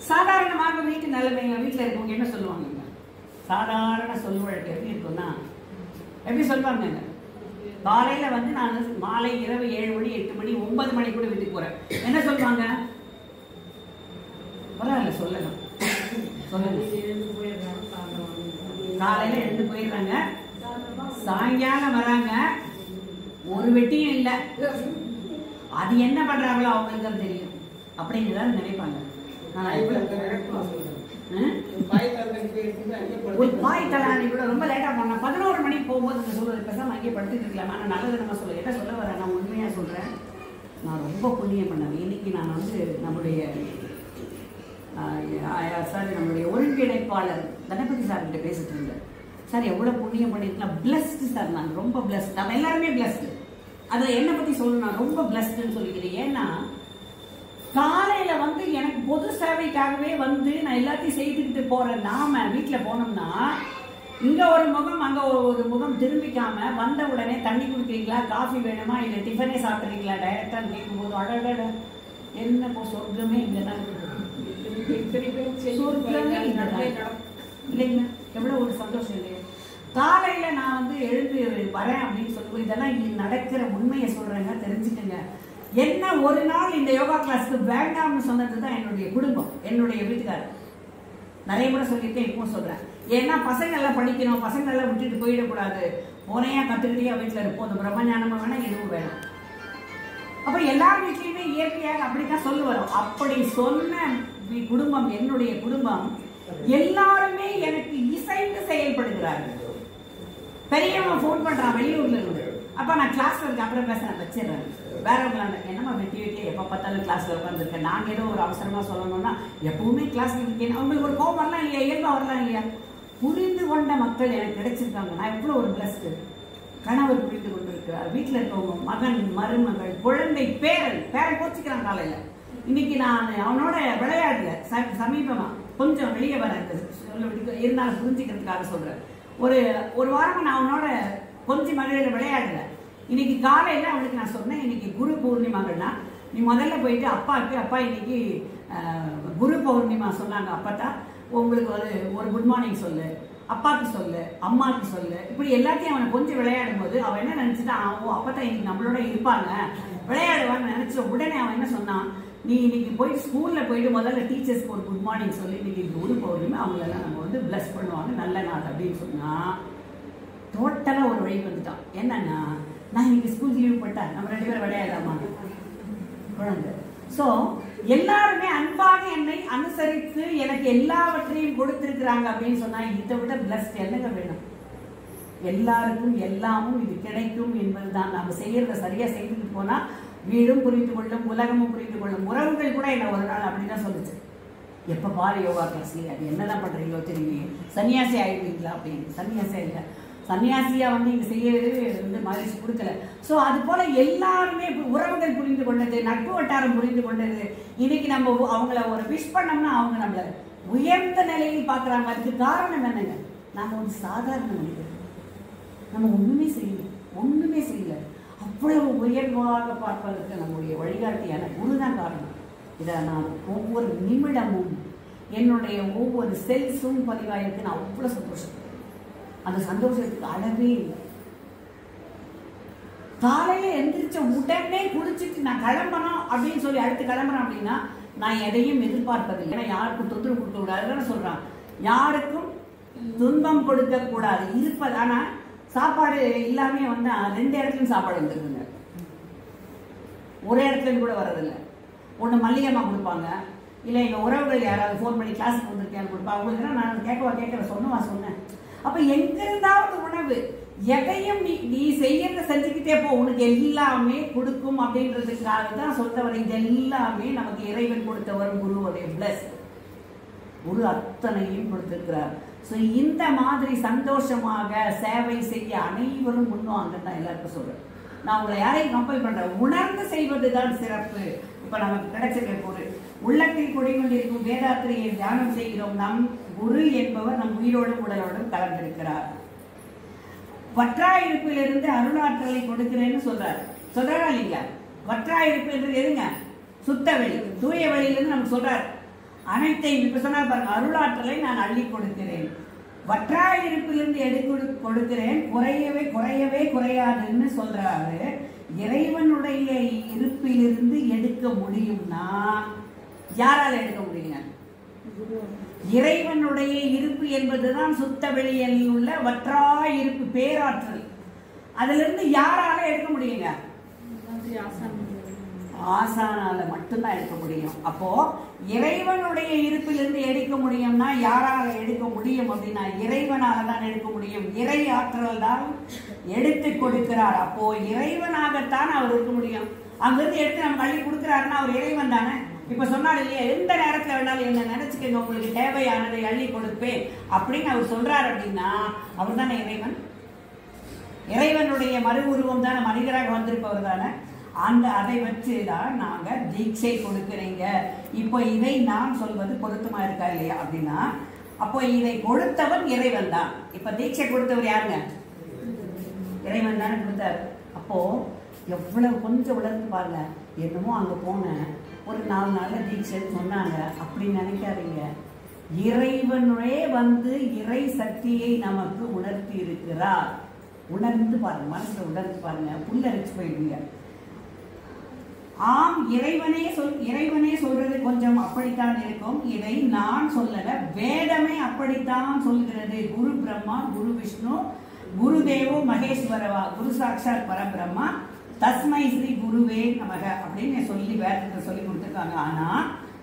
சாதாரணமாக வீட்டு நிலைமைங்க, வீட்டுல இருக்கவங்க என்ன சொல்லுவாங்க, சாதாரண சொல் வழக்கு எப்படி இருக்கும்னா, எப்படி சொல்லுவாங்க, காலையில வந்து நான் மாலை இரவு 7 மணி 8 மணி 9 மணி கூட வீட்டுக்கு போறேன். என்ன சொல்லுவாங்க? பரவாயில்ல சொல்லலாம், காலையில எழுந்து போயிடுறாங்க, சாயங்காலம் வராங்க, ஒரு வெட்டியும் இல்லை. அது என்ன பண்றாங்களோ அவங்களுக்கு தான் தெரியும் அப்படிங்கிறத நினைப்பாங்க. ஒரு பாய் தலானி கூட ரொம்ப லேட்டா போனா 11 மணிக்கு போகும்போது சொல்றது பேசாம அங்கேயே படுத்துட்டு இருக்கலாம். ஆனா நல்லது நம்ம சொல்ல என்ன சொல்ல வரேன், நான் உண்மையா சொல்றேன், நான் ரொம்ப புண்ணியம் பண்ணேன். இன்னைக்கு நான் வந்து நம்முடைய ஒருங்கிணைப்பாளர் கணபதி சார் கிட்ட பேசிட்டு இருந்தேன். சார் எவ்வளவு புண்ணியம் பண்ணிருக்கலாம், பிளஸ்டு சார், நான் ரொம்ப பிளஸ்ட், நம்ம எல்லாருமே பிளஸ்டு. அதை என்னை பத்தி சொல்லணும், ரொம்ப பிளஸ்டுன்னு சொல்லிக்கிறேன். ஏன்னா காலையில வந்து எனக்கு பொது சேவைக்காகவே வந்து நான் எல்லாத்தையும் செய்துக்கிட்டு போறேன். நாம வீட்டுல போனோம்னா இங்க ஒரு முகம் அங்க ஒரு முகம் திரும்பிக்காம வந்த உடனே தண்ணி குடிக்கிறீங்களா, காஃபி வேணுமா, இல்ல டிஃபனே சாப்பிட்றீங்களா டைரக்டா கேட்கும் போது அடட என்ன போ சொர்க்கமே இங்கதான் இல்லைங்க, எவ்வளவு ஒரு சந்தோஷம் இல்லையா? காலையில நான் வந்து எழுந்து வரேன் அப்படின்னு சொல்லுவோம். இதெல்லாம் இங்க நடக்கிற உண்மையை சொல்றேங்க, தெரிஞ்சுக்கங்க. என்ன ஒரு நாள் இந்த யோகா கிளாஸ்க்கு வேண்டாம்னு சொன்னதுதான் என்னுடைய குடும்பம், என்னுடைய வீட்டுக்காரர். நிறைய முறை சொல்லியிருக்கேன், இப்பவும் சொல்றேன். ஏன்னா பசங்க எல்லாம் படிக்கணும், பசங்க எல்லாம் விட்டுட்டு போயிடக்கூடாது, போனையா கத்துக்கிட்டே வீட்டுல இருப்போம், அந்த பிரம்மஞானமும் வேணாம், எதுவும் வேணும். அப்ப எல்லார் வீட்லயுமே இயற்கையாக அப்படித்தான் சொல்லு வரும். அப்படி சொன்ன குடும்பம், என்னுடைய குடும்பம், எல்லாருமே எனக்கு இசைந்து செயல்படுகிறார்கள். பெரியவன் போன் பண்றான் வெளியூர்ல இருந்து, அப்ப நான் கிளாஸ்ல இருக்க, அப்புறம் பேசுறேன், வச்சிடறேன். வேறவங்களா என்னமா வெட்டி எப்ப பார்த்தாலும் கிளாஸ்ல உட்காந்துருக்கேன். நாங்க ஏதோ ஒரு அவசரமா சொல்லணும்னா எப்பவுமே கிளாஸ்ல இருக்கேன். அவங்களுக்கு ஒரு கோபம் வரலாம் இல்லையா, இயல்பா வரலாம் இல்லையா? புரிந்து கொண்ட மக்கள் எனக்கு கிடைச்சிருக்காங்க. நான் எவ்வளவு ஒரு பிளஸ்டு. கணவர் புரிந்து கொண்டிருக்கிறார், வீட்டுல இருக்கவங்க, மகன், மருமகள், குழந்தை, பேரன் கோச்சிக்கிறான். காலையில இன்னைக்கு நான் அவனோட விளையாடல, சமீபமா கொஞ்சம் வெளியே வர இருந்தாலும் புரிஞ்சுக்கிறதுக்காக சொல்றேன். ஒரு வாரமா நான் அவனோட கொஞ்சம் மகளிர் விளையாடல. இன்னைக்கு காலையில அவனுக்கு நான் சொன்னேன், இன்னைக்கு குரு பௌர்ணிமாகனா நீ முதல்ல போயிட்டு அப்பா இன்னைக்கு குரு பௌர்ணிமா சொன்னாங்க, அப்பதான் உங்களுக்கு ஒரு குட் மார்னிங் சொல்லு, அப்பாவுக்கு சொல்லு, அம்மாவுக்கு சொல்லு, இப்படி எல்லாத்தையும் அவனை கொஞ்சம் விளையாடும் போது அவன் என்ன நினைச்சுட்டான், அப்பதான் இன்னைக்கு நம்மளோட இருப்பாங்க, விளையாடுவான்னு நினைச்ச உடனே அவன் என்ன சொன்னான், நீ இன்னைக்கு போயிட்டு ஸ்கூல்ல போயிட்டு முதல்ல டீச்சர்ஸ்க்கு ஒரு குட் மார்னிங் சொல்லி, இன்னைக்கு குரு பௌர்ணமி, அவங்களெல்லாம் நம்ம வந்து பிளஸ் பண்ணுவாங்க, நல்ல நாள் அப்படின்னு சொன்னா டோட்டலா ஒரு வழி வந்துட்டான். என்னன்னா, நான் இன்னைக்கு ஸ்கூல் லீவ் போட்டேன், நம்ம 2 பேரும் விளையாடலாமா குழந்தை. சோ எல்லாருமே அன்பாக என்னை அனுசரித்து எனக்கு எல்லாவற்றையும் கொடுத்திருக்கிறாங்க அப்படின்னு சொன்னா, இதை விட பிளஸ்ட் என்னங்க வேணும்? எல்லாருக்கும் எல்லாமும் இது கிடைக்கும் என்பதுதான். நம்ம செய்யறத சரியா செய்துட்டு போனா வீடும் புரிந்து கொள்ளும், உலகமும் புரிந்து கொள்ளும். உறவுகள் கூட என்ன ஒரு நாள் அப்படிதான் சொல்லுச்சு, எப்ப பாரு யோகா கிளாஸ், அது என்னதான் பண்றீங்களோ திரும்பி சன்னியாசி ஆயிடுவீங்களா அப்படின்னு. சன்னியாசியா இல்லை, சன்னியாசியா வந்து இங்க செய்யறது வந்து மகிழ்ச்சி கொடுக்கல. சோ அது போல எல்லாருமே உறவுகள் புரிந்து கொண்டது, நட்பு வட்டாரம் புரிந்து கொண்டது. இன்னைக்கு நம்ம அவங்கள ஒரு விஷ் பண்ணோம்னா அவங்க நம்மள உயர்ந்த நிலையில் பாக்குறாங்க. அதுக்கு காரணம் என்னங்க, நாம ஒரு சாதாரண மனிதர், நம்ம ஒண்ணுமே செய்யல. அவ்வளவு உயர்வாக பார்ப்பதற்கு நம்முடைய வழிகாட்டியான குருதான் காரணம். இதை நான் ஒவ்வொரு நிமிடமும் என்னுடைய ஒவ்வொரு செல்ஸும் பதிவாயிருக்கு. நான் அவ்வளவு சந்தோஷப்படுறேன். அந்த சந்தோஷத்துக்கு அளவே இல்லை. காலையில எந்திரிச்ச உடனே குளிச்சுட்டு நான் கிளம்பணும் அப்படின்னு சொல்லி அடுத்து கிளம்புறேன் அப்படின்னா நான் எதையும் எதிர்பார்ப்பதில்லை. ஏன்னா யாருக்கும் தொந்தரவு கொடுக்க கூடாதுன்னு சொல்றான், யாருக்கும் துன்பம் கொடுக்க கூடாது இருப்பது. ஆனா சாப்பாடு எல்லாமே வந்து 2 இடத்துலயும் சாப்பாடு வந்துருக்குங்க, ஒரே இடத்துல கூட வர்றதில்லை. ஒண்ணு மல்லிகைமா கொடுப்பாங்க, இல்ல எங்க உறவுகள் யாராவது ஃபோன் பண்ணி கிளாஸுக்கு வந்திருக்கேன்னு கொடுப்பாங்க. அவங்களுக்கு நான் கேட்க சொன்னேன். அப்ப எங்க இருந்தாவது உணவு எதையும் நீ செய்யறத செஞ்சுக்கிட்டே போ, உனக்கு எல்லாமே கொடுக்கும் அப்படின்றதுக்காக தான் சொல்றவர். இது எல்லாமே நமக்கு இறைவன் கொடுத்தவர் குருவுடைய பிளஸ். குரு அத்தனையும் கொடுத்திருக்கிறார். ஸோ இந்த மாதிரி சந்தோஷமாக சேவை செய்ய அனைவரும் முன்வாங்க தான் எல்லாருக்கும் சொல்றேன். நான் உங்களை யாரையும் கம்பல் பண்றேன், உணர்ந்து செய்வதுதான் சிறப்பு. இப்ப நமக்கு கிடைச்சிருக்க ஒரு உள்ளத்தில் குடிகொண்டிருக்கும் வேதாத்திரியை தியானம் செய்கிறோம். நம் குரு என்பவர் நம் உயிரோடும் உடலோடும் கலந்திருக்கிறார். வற்றாயிருப்பிலிருந்து அருளாற்றலை கொடுக்கிறேன்னு சொல்றாரா இல்லைங்க? வற்றாயிருப்பு என்று எதுங்க? சுத்த வெளி, தூய வெளியிலிருந்து நமக்கு சொல்றாரு. அனைத்தையும் இப்ப சொன்னா பாருங்க, அருளாற்றலை நான் அள்ளி கொடுக்கிறேன், வற்றாயிருப்பிலிருந்து எடுத்து கொடுக்கிறேன், குறையவே குறையவே குறையாதுன்னு சொல்றாரு. இறைவனுடைய இருப்பிலிருந்து எடுக்க முடியும்னா யாரால எடுக்க முடியுங்க? இறைவனுடைய இருப்பு என்பதுதான் சுத்த வெளியில் உள்ள வற்றாயிருப்பு பேராற்றல். அதுல இருந்து யாரால எடுக்க முடியுங்க? ஆசானால மட்டும்தான் எடுக்க முடியும். அப்போ இறைவனுடைய இருப்பிலிருந்து எடுக்க முடியும்னா யாரால எடுக்க முடியும் அப்படின்னா இறைவனால தான் எடுக்க முடியும். இறை ஆற்றல் தான் எடுத்து கொடுக்கிறார். அப்போ இறைவனாகத்தான் அவர் இருக்க முடியும். அங்கிருந்து எடுத்து நம்ம அள்ளி கொடுக்கிறாருன்னா அவர் இறைவன் தானே. இப்ப சொன்னார் இல்லையா, எந்த நேரத்துல வேணாலும் என்ன நினைச்சுக்கங்க, உங்களுக்கு தேவையானதை அள்ளி கொடுப்பேன் அப்படின்னு அவர் சொல்றாரு. அப்படின்னா அவர் தானே இறைவன். இறைவனுடைய மறு உருவம் தானே, மனிதராக வந்திருப்பவர் தானே. அதை வச்சுதான் நாங்க தீட்சை கொடுக்கிறீங்க. இப்போ இதை நான் சொல்வது பொருத்தமா இருக்கா இல்லையா அப்படின்னா, அப்போ இதை கொடுத்தவன் இறைவன் தான். இப்ப தீட்சை கொடுத்தவர் யாருங்க? இறைவன் தானே கொடுத்தார். அப்போ எவ்வளவு கொஞ்சம் உணர்ந்து பாருங்க. என்னமோ அங்க போனேன், ஒரு 4 நாள்ல தீட்சைன்னு சொன்னாங்க அப்படின்னு நினைக்காதீங்க. இறைவனே வந்து இறை சக்தியை நமக்கு உணர்த்தி இருக்கிறார். உணர்ந்து பாருங்க, மனசுல உணர்ந்து பாருங்க, புல்லரிச்சு போயிடுங்க. ஆம், இறைவனே சொல்றது கொஞ்சம் அப்படித்தான் இருக்கும். இதை நான் சொல்லல, வேதமே அப்படித்தான் சொல்கிறது. குரு பிரம்மா, குரு விஷ்ணு, குருதேவோ மகேஸ்வரவா, குரு சாட்சாத் பரபிரம்மா, தஸ்மை ஸ்ரீ குருவே நமக அப்படின்னு சொல்லி வேதத்தை சொல்லி கொடுத்துருக்காங்க. ஆனா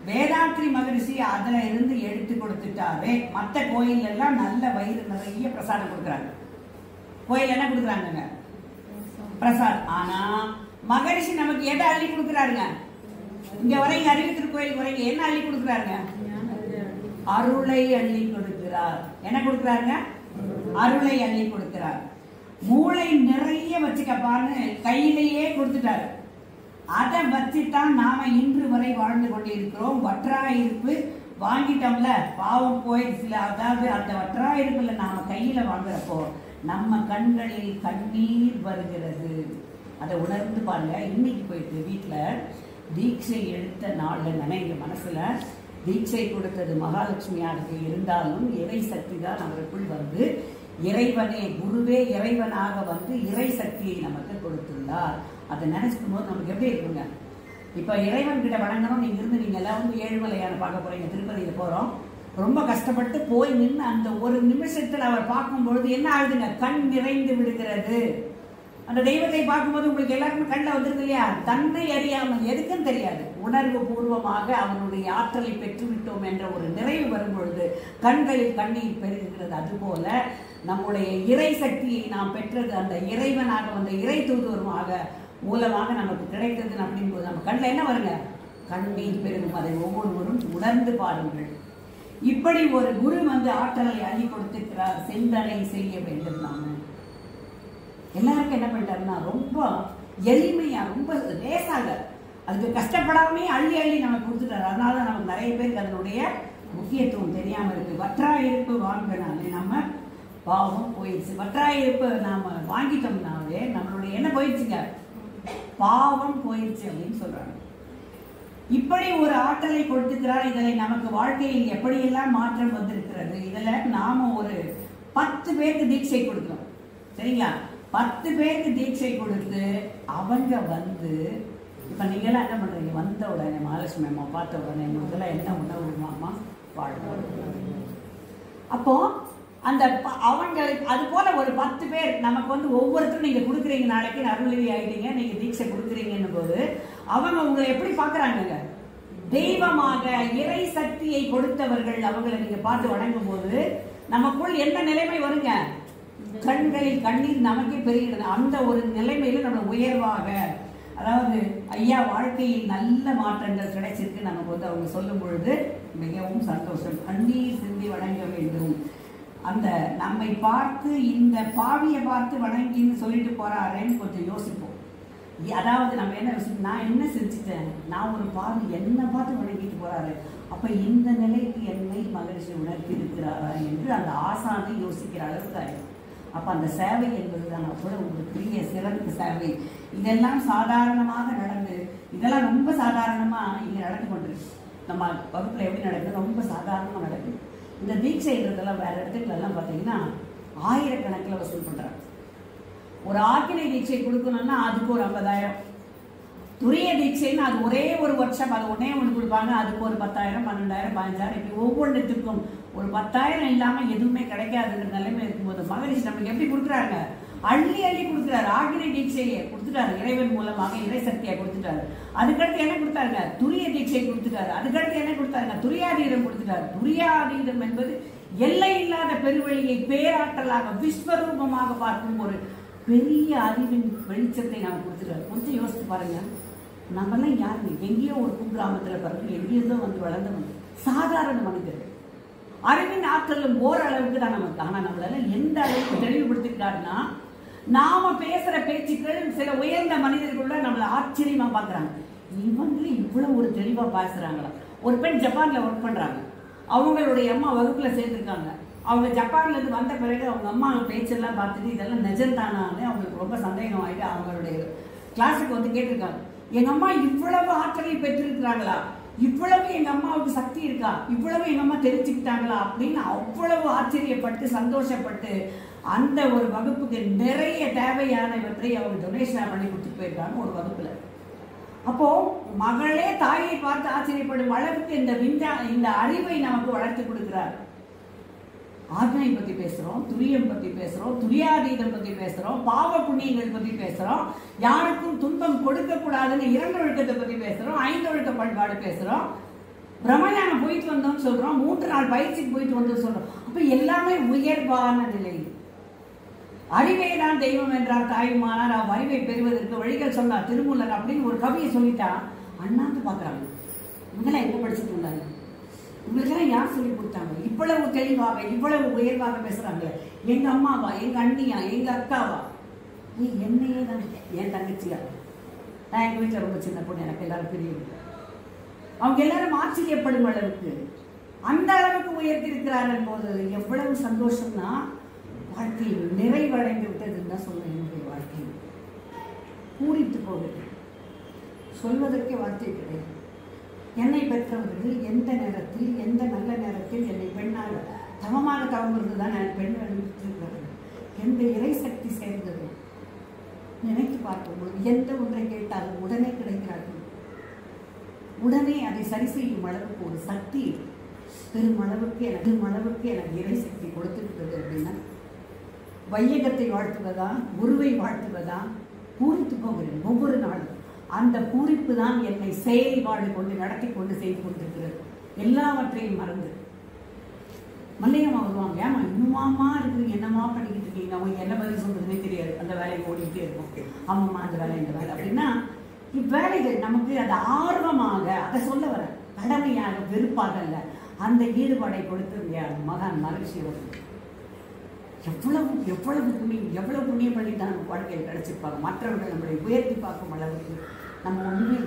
வேதாத்ரி மகரிஷி அதுல இருந்து எடுத்து கொடுத்துட்டாவே. மற்ற கோயில் எல்லாம் நல்ல வயிறு நிறைய பிரசாதம் கொடுக்குறாங்க. கோயில் என்ன கொடுக்குறாங்க? பிரசாதம். ஆனா மகரிஷி நமக்கு எதை அள்ளி கொடுக்குறாருங்க? இங்க வரைங்க, அறிவித்திரு கோயில் வரைங்க, என்ன அள்ளி கொடுக்குறாருங்க? அருளை அள்ளி கொடுக்கிறார். என்ன கொடுக்குறாருங்க? அருளை அள்ளி கொடுக்கிறார். மூளை நிறைய வச்சுக்கப்பான்னு கையிலேயே கொடுத்துட்டாரு. அதை வச்சுதான் நாம இன்று வரை வாழ்ந்து கொண்டிருக்கிறோம். வற்றாயிருப்பு வாங்கிட்டோம்ல, பாவம் போயிடுச்சுல. அதாவது அந்த வற்றாயிருப்புல நாம கையில வாங்குறப்போ நம்ம கண்களில் கண்ணீர் வருகிறது. அதை உணர்ந்து பாருங்க. இன்னைக்கு போயிட்டு வீட்டுல தீட்சை எடுத்த நாள்ல நினைங்க, மனசுல தீட்சை கொடுத்தது மகாலட்சுமியாக இருந்தாலும் இறை சக்தி தான் அவருக்குள் வந்து இறைவனே, குருவே இறைவனாக வந்து இறை சக்தியை நமக்கு கொடுத்துள்ளார். அதை நினைச்சுக்கும் போது நமக்கு எப்படி இருக்குங்க? இப்ப இறைவன் கிட்ட வணங்கணும். நீங்க இருந்து நீங்க எல்லாம் வந்து ஏழுமலையான பார்க்க போறீங்க, திருப்பதியில போறோம். ரொம்ப கஷ்டப்பட்டு போய் நின்று அந்த ஒரு நிமிஷத்துல அவர் பார்க்கும்பொழுது என்ன ஆகுதுங்க? கண் நிறைந்து விடுகிறது. அந்த தெய்வத்தை பார்க்கும்போது உங்களுக்கு எல்லாருக்கும் கண்ணில் வந்துருது இல்லையா? தன்னை அறியாமல், எதுக்குன்னு தெரியாது, உணர்வு பூர்வமாக அவனுடைய ஆற்றலை பெற்றுவிட்டோம் என்ற ஒரு நிறைவு வரும்பொழுது கண்களில் கண்ணீர் பெருகுகிறது. அதுபோல நம்முடைய இறை சக்தியை நாம் பெற்றது அந்த இறைவனாக வந்த இறை தூதுவருமாக மூலமாக நமக்கு கிடைத்தது அப்படிங்கும்போது நம்ம கண்ணில் என்ன வருங்க? கண்ணீர் பெருகும். அதை ஒவ்வொருவரும் உணர்ந்து பாருங்கள். இப்படி ஒரு குரு வந்து ஆற்றலை அள்ளி கொடுத்திருக்கிறார். சிந்தனை செய்ய வேண்டும். நாம எல்லாருக்கும் என்ன பண்ணிட்டாருன்னா ரொம்ப எளிமையா, ரொம்ப லேசாக, அதுக்கு கஷ்டப்படாமே அள்ளி அள்ளி நமக்கு கொடுத்துட்டாரு. அதனால நமக்கு நிறைய பேருக்கு அதனுடைய முக்கியத்துவம் தெரியாம இருக்கு. வற்றாயிருப்பு வாங்கினாலே நம்ம பாவம் போயிடுச்சு. வற்றாயிருப்பு நாம வாங்கிட்டோம்னாவே நம்மளுடைய என்ன போயிடுச்சுங்க? பாவம் போயிடுச்சு அப்படின்னு சொல்றாங்க. இப்படி ஒரு ஆற்றலை கொடுத்துக்கிறார். இதில் நமக்கு வாழ்க்கையில் எப்படியெல்லாம் மாற்றம் வந்திருக்கிறது. இதுல நாம ஒரு 10 பேருக்கு தீட்சை கொடுக்கணும். சரிங்களா? 10 பேருக்கு தீட்சை கொடுத்து அவங்க வந்து இப்ப நீங்க எல்லாம் என்ன பண்றீங்க? வந்த உடனே மகாலட்சுமி அம்மா பார்த்த உடனே முதல்ல என்ன உணவு மாமா வாழ்க்கை. அப்போ அந்த அவங்களுக்கு அது போல ஒரு 10 பேர் நமக்கு வந்து ஒவ்வொருத்தரும் நீங்க கொடுக்குறீங்க. நாளைக்கு அருள்வி ஆயிட்டீங்க, நீங்க தீட்சை கொடுக்குறீங்கன்னு போது அவங்க உங்களை எப்படி பாக்குறாங்க? தெய்வமாக, இறை சக்தியை கொடுத்தவர்கள். அவங்களை நீங்க பார்த்து வணங்கும் போது நமக்குள் என்ன நிலைமை வருங்க? கண்களில் கண்ணீர் நமக்கே பெருகிறது. அந்த ஒரு நிலைமையில நம்ம உயர்வாக, அதாவது ஐயா வாழ்க்கையில் நல்ல மாற்றங்கள் கிடைச்சிருக்கு நமக்கு வந்து அவங்க சொல்லும் பொழுது மிகவும் சந்தோஷம். கண்ணீர் சிந்தி வணங்க வேண்டும். அந்த நம்மை பார்த்து இந்த பாவியை பார்த்து வணங்கின்னு சொல்லிட்டு போறாரேன்னு கொஞ்சம் யோசிப்போம். அதாவது நம்ம என்ன நான் என்ன செஞ்சுட்டேன், நான் ஒரு பாவி என்னை பார்த்து வணங்கிட்டு போறாரு, அப்ப இந்த நிலைக்கு என்னை மகிழ்ச்சி உணர்த்தி இருக்கிறாரா என்று அந்த ஆசானை யோசிக்கிற அளவுக்கு ஆயிடும். அப்ப அந்த சேவை என்பதுதான் அவ்வளவு ஒரு பெரிய சிறந்த சேவை. இதெல்லாம் சாதாரணமாக நடந்து, இதெல்லாம் ரொம்ப சாதாரணமா இங்க நடந்து கொண்டிருக்கு. நம்ம வகுப்புல எப்படி நடக்குது, ரொம்ப சாதாரணமா நடக்குது. இந்த தீட்சைன்றதெல்லாம் வேற இடத்துல எல்லாம் பார்த்தீங்கன்னா ஆயிரக்கணக்கில் வசூல் பண்றாங்க. ஒரு ஆக்கினை தீட்சை கொடுக்கணும்னா அதுக்கு ஒரு 50,000, துரிய தீட்சைன்னு அது ஒரே ஒரு வருஷம், அது ஒன்னே ஒன்று கொடுப்பாங்க, அதுக்கு ஒரு 10,000, 12,000, 15,000, இப்படி ஒவ்வொன்றுத்துக்கும் ஒரு 10,000 இல்லாமல் எதுவுமே கிடைக்காதுங்கிற நிலைமை இருக்கும்போது மகரிஷி நமக்கு எப்படி கொடுக்குறாங்க, அள்ளி அள்ளி கொடுக்குறாரு. ஆக்கினை தீட்சையை கொடுத்துட்டாரு, இறைவன் மூலமாக இறை சக்தியை கொடுத்துட்டாரு. அதுக்கடுத்து என்ன கொடுத்தாருங்க, துரிய தீட்சை கொடுத்துட்டாரு. அதுக்கடுத்து என்ன கொடுத்தாருங்க, துரியாதீதம் கொடுத்துட்டாரு. துரியாதீதம் என்பது எல்லை இல்லாத பெருவழியை பேராற்றலாக விஸ்வரூபமாக பார்க்கும் ஒரு பெரிய அறிவின் வெளிச்சத்தை நாம் கொடுத்துட்டாரு. கொஞ்சம் யோசித்து பாருங்க, நம்மெல்லாம் யாருங்க, எங்கேயோ ஒரு குக்கிராமத்தில் பிறகு எங்கேயோ வந்து வளர்ந்தவங்க, சாதாரண மனிதர்கள். அறிவின் ஆற்றலும் ஓரளவுக்கு தான் நமக்கு. ஆனால் நம்மளால எந்த அளவுக்கு தெளிவுபடுத்திருக்காருன்னா, நாம பேசுற பேச்சுக்கள் சில உயர்ந்த மனிதர்களோட நம்மளை ஆச்சரியமா பார்க்குறாங்க. இவங்களே இவ்வளவு ஒரு தெளிவா பேசுறாங்களா. ஒரு பெண் ஜப்பான்ல ஒர்க் பண்றாங்க, அவங்களுடைய அம்மா வகுப்புல சேர்ந்துருக்காங்க. அவங்க ஜப்பான்ல இருந்து வந்த பிறகு அவங்க அம்மா பேச்செல்லாம் பார்த்துட்டு இதெல்லாம் நிஜம்தானான்னு அவங்களுக்கு ரொம்ப சந்தேகம் ஆகிட்டு அவங்களுடைய கிளாஸுக்கு வந்து கேட்டிருக்காங்க, எங்க அம்மா இவ்வளவு ஆற்றலை பெற்றிருக்கிறாங்களா, இவ்வளவு எங்க அம்மாவுக்கு சக்தி இருக்கா, இவ்வளவு எங்க அம்மா தெரிஞ்சுக்கிட்டாங்களா அப்படின்னு அவ்வளவு ஆச்சரியப்பட்டு சந்தோஷப்பட்டு அந்த ஒரு வகுப்புக்கு நிறைய தேவையானவற்றை அவங்க டொனேஷன் பண்ணி கொடுத்துட்டு போயிருக்காங்க ஒரு வகுப்புல. அப்போ மகளே தாயை பார்த்து ஆச்சரியப்படும் அளவுக்கு இந்த அறிவை நமக்கு வளர்த்து கொடுக்கிறார். ஆக்னை பத்தி பேசுறோம், துரியம் பத்தி பேசுறோம், துரியாதீதம் பத்தி பேசுறோம், பாவ புண்ணியங்கள் பத்தி பேசுறோம், யாருக்கும் துன்பம் கொடுக்க கூடாதுன்னு 2 ஒழுக்கத்தை பத்தி பேசுறோம், 5 ஒழுக்க பண்பாடு பேசுறோம், பிரம்மஞானம் போயிட்டு வந்தோம்னு சொல்றோம், 3 நாள் பயிற்சிக்கு போயிட்டு வந்தோம்னு சொல்றோம். அப்ப எல்லாமே உயர்வான நிலை. அறிவே தான் தெய்வம் என்றார் தாயுமானார், அறிவை பெறுவதற்கு வழிகள் சொன்னார் திருமூலர் அப்படின்னு ஒரு கவியை சொல்லிட்டா அண்ணாந்து பாக்குறாங்க. இவங்கெல்லாம் எங்க படிச்சுட்டு இருந்தாங்க, இவங்களுக்கெல்லாம் யார் சொல்லி கொடுத்தாங்க, இவ்வளவு தெளிவாக இவ்வளவு உயர்வாக பேசுறாங்க. எங்க அம்மாவா, எங்க அண்ணியா, எங்க அக்காவா, நீ என்னையே தான் என் தங்கச்சியா. நான் எங்க வீட்டுல ரொம்ப சின்ன பொண்ணு, எனக்கு எல்லாரும் தெரியும். அவங்க எல்லாரும் ஆச்சரியப்படும் அளவுக்கு அந்த அளவுக்கு உயர்த்தி இருக்கிறார்கள் போது எவ்வளவு சந்தோஷம்னா, வாழ்க்கையில் நிறைவடைந்து விட்டதுன்னு தான் சொல்ல. என்னுடைய வாழ்க்கையில் பூரித்து போகுது, சொல்வதற்கே வார்த்தை கிடையாது. என்னை பெற்றவர்கள் எந்த நேரத்தில், எந்த நல்ல நேரத்தில் என்னை பெண்ணாக தவமாக தவங்கிறது தான் நான் பெண் அனுப்பிச்சிருக்கிறார்கள். எந்த இறை சக்தி சேர்ந்தது நினைத்து பார்க்கும்போது எந்த ஒன்றை கேட்டாலும் உடனே கிடைக்கிறார்கள். உடனே அதை சரி செய்யும் அளவுக்கு ஒரு சக்தி பெருமளவுக்கு எனக்கு இறை சக்தி கொடுத்துருக்கிறது. அப்படின்னா வையகத்தை வாழ்த்துவதா, குருவை வாழ்த்துவதா, பூரித்து போகிறேன் ஒவ்வொரு நாளும். அந்த பூரிப்பு தான் என்னை செயல்பாடு கொண்டு நடத்தி கொண்டு செய்து கொண்டிருக்கிறது. எல்லாவற்றையும் மறந்து மல்லிகம்மா வருவாங்க, ஏமா இன்னுமாமா இருக்கு, என்னமா பண்ணிக்கிட்டு இருக்கீங்க, அவங்க என்ன பதில் சொல்றதுன்னே தெரியாது, அந்த வேலையை ஓடிக்கிட்டே இருக்கும். ஆமாம்மா அந்த வேலை இந்த வேலை அப்படின்னா, இவ்வேலைகள் நமக்கு அது ஆர்வமாக, அதை சொல்ல வர கடமையாக வெறுப்பாக அல்ல, அந்த ஈடுபாடை கொடுத்து மகான் மகிழ்ச்சி வரும். எவ்வளவு புண்ணியம் பண்ணி தான் நம்ம வாழ்க்கையில் கிடைச்சிருப்பாங்க. மற்றவர்கள் நம்மளை உயர்த்தி பார்க்கும் அளவுக்கு நம்ம ஒன்றுமே.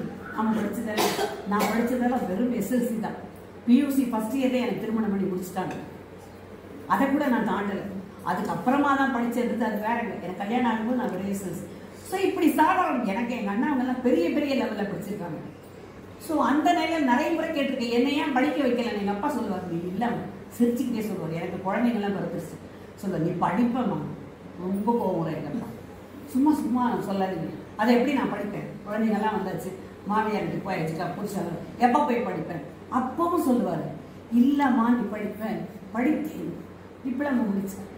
நான் படித்ததெல்லாம் வெறும் SLC தான். PUC ஃபர்ஸ்ட் இயரே எனக்கு திருமணம் பண்ணி முடிச்சுட்டாங்க. அதை கூட நான் தாண்டலை. அதுக்கப்புறமா தான் படித்தது, அது வேற. எனக்கு கல்யாணம் ஆகும்போது நான் வெறும் SLC. ஸோ இப்படி சாதாரண எனக்கு எங்கள் அண்ணா அவங்கெல்லாம் பெரிய லெவலில் படிச்சிருக்காங்க. ஸோ அந்த நிலையில் நிறைய முறை கேட்டிருக்கேன், என்னை ஏன் படிக்க வைக்கலன்னு. எங்கள் அப்பா சொல்லுவார், நீ இல்லை சிரிச்சுக்கிட்டே சொல்லுவார். எனக்கு குழந்தைங்கள்லாம் பிறந்துருச்சு. சொல்ல நீ படிப்பேம்மா, ரொம்ப கோவம் எங்கப்பா, சும்மா சொல்லாதீங்க. அதை எப்படி நான் படிப்பேன், குழந்தைங்கள்லாம் வந்தாச்சு, மாமியார்கிட்ட போயிடுச்சுக்கா, புதுசாக எப்போ போய் படிப்பேன். அப்பவும் சொல்லுவார், இல்லைம்மா நீ படிப்பேன். படித்தேன், டிப்ளமோ முடித்தேன்,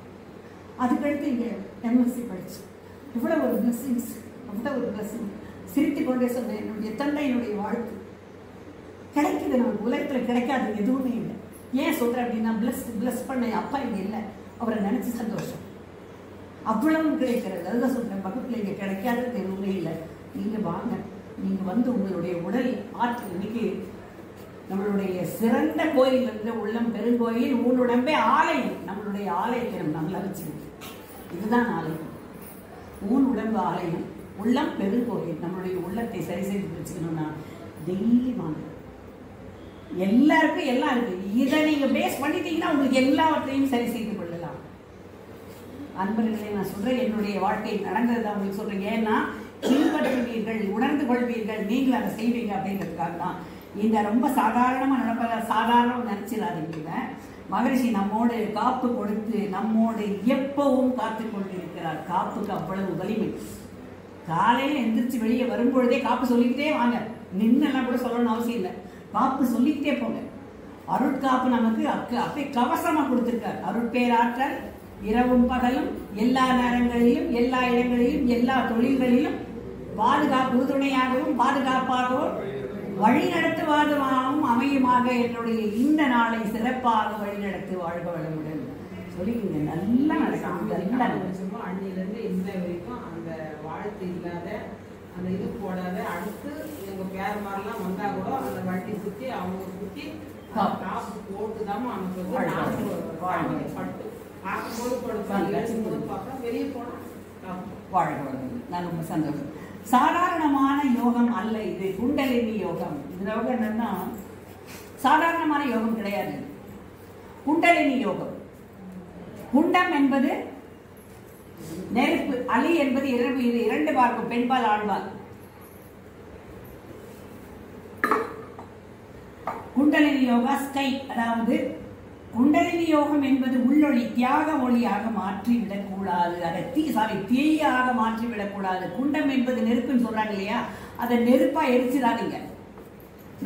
அதுக்கடுத்து இங்கே MSc படித்தேன். இவ்வளோ ஒரு பிளஸ்ஸிங்ஸ், அவ்வளோ ஒரு பிளஸ்ஸிங். சிரித்து கொண்டே சொன்னேன், என்னுடைய தந்தையினுடைய வாழ்க்கை கிடைக்குது நமக்கு, உலகத்தில் கிடைக்காது எதுவுமே இல்லை. ஏன் சொல்கிறேன் அப்படின்னா, பிளஸ் பண்ண அப்பா இங்கே இல்லை, அவரை நினச்சி சந்தோஷம். அவ்வளவு கிடைக்கிறது. அதுதான் சொல்றேன், வகுப்புல இங்க கிடைக்காதது எதுவுமே இல்லை. நீங்க வாங்க, நீங்க வந்து உங்களுடைய உடல் ஆற்றல். இன்னைக்கு நம்மளுடைய சிறந்த கோயில் என்ற உள்ளம் பெருங்கோயில், ஊனுடம்பே ஆலயம். நம்மளுடைய ஆலயத்தை நம்ம நல்லா வச்சுக்கணும். இதுதான் ஆலயம். ஊன் உடம்பு ஆலயம், உள்ளம் பெருங்கோயில். நம்மளுடைய உள்ளத்தை சரி செய்து வச்சுக்கணும்னா டெய்லி வாங்க. எல்லாருக்கும் எல்லாம் இருக்கு. இதை நீங்க பேஸ் பண்ணிட்டீங்கன்னா உங்களுக்கு எல்லாவற்றையும் சரி செய்து கொள்ளலாம். அன்பர்களே, நான் சொல்றேன், என்னுடைய வாழ்க்கையில் நடந்தது உங்களுக்கு சொல்றேன். ஏன்னா பின்பற்றுவீர்கள், உணர்ந்து கொள்வீர்கள், நீங்கள் அதை செய்வீங்க அப்படிங்கிறதுக்காக தான். இந்த ரொம்ப சாதாரணமா நடப்பத சாதாரணம் நினைச்சிடாதீங்க. மகரிஷி நம்மோடு காப்பு கொடுத்து நம்மோடு எப்பவும் காத்து கொண்டிருக்கிறார். காப்புக்கு அவ்வளவு வலிமை. காலையில எந்திரிச்சு வெளியே வரும்பொழுதே காப்பு சொல்லிக்கிட்டே வாங்க. நின்னெல்லாம் கூட சொல்லணும்னு அவசியம் இல்லை. காப்பு சொல்லிக்கிட்டே போங்க. அருட்காப்பு நமக்கு அப்பே கவசமா கொடுத்திருக்கார். அருட்பேராற்றல் இரவும் பகலும் எல்லா நேரங்களிலும் எல்லா இடங்களிலும் எல்லா தொழில்களிலும் பாதுகாப்பு உறுதுணையாகவும் பாதுகாப்பாகவும் வழி நடத்துவதுமாகவும் அமையுமாக என்னுடைய இந்த நாளை சிறப்பாக வழி நடத்தி வாழ்க வளமுடன் சொல்லிக்கிங்க. நல்லா நடக்கும். அன்னிலிருந்து இன்னை வரைக்கும் அந்த வாழ்த்து இல்லாத அந்த இது போடாத, அடுத்து எங்க பேர் மாதிரிலாம் வந்தா கூட அந்த வண்டி சுத்தி அவங்க சுத்தி காசு போட்டுதான் நமக்கு பட்டு பார்க்கும்போது கொடுப்பாங்க, பார்த்தா வெளியே போனா வாழ்க வளமுடன். நான் ரொம்ப சந்தோஷம். சாதாரணமான யோகம் அல்ல இது, குண்டலினி யோகம். இந்த யோகம் என்னன்னா சாதாரணமான யோகம் கிடையாது. குண்டலினி யோகம். குண்டம் என்பது நெருப்பு, அலி என்பது இரண்டு பார்க்கும், பெண்பால் ஆண்பால். குண்டலினி யோகா ஸ்கை, அதாவது குண்டலினி யோகம் என்பது உள்ளொளி, தியாக ஒளியாக மாற்றி விடக்கூடாது. அதை தீயாக மாற்றி விடக்கூடாது. குண்டம் என்பது நெருப்புன்னு சொல்றாங்க இல்லையா, அதை நெருப்பா எரிச்சிடாதீங்க.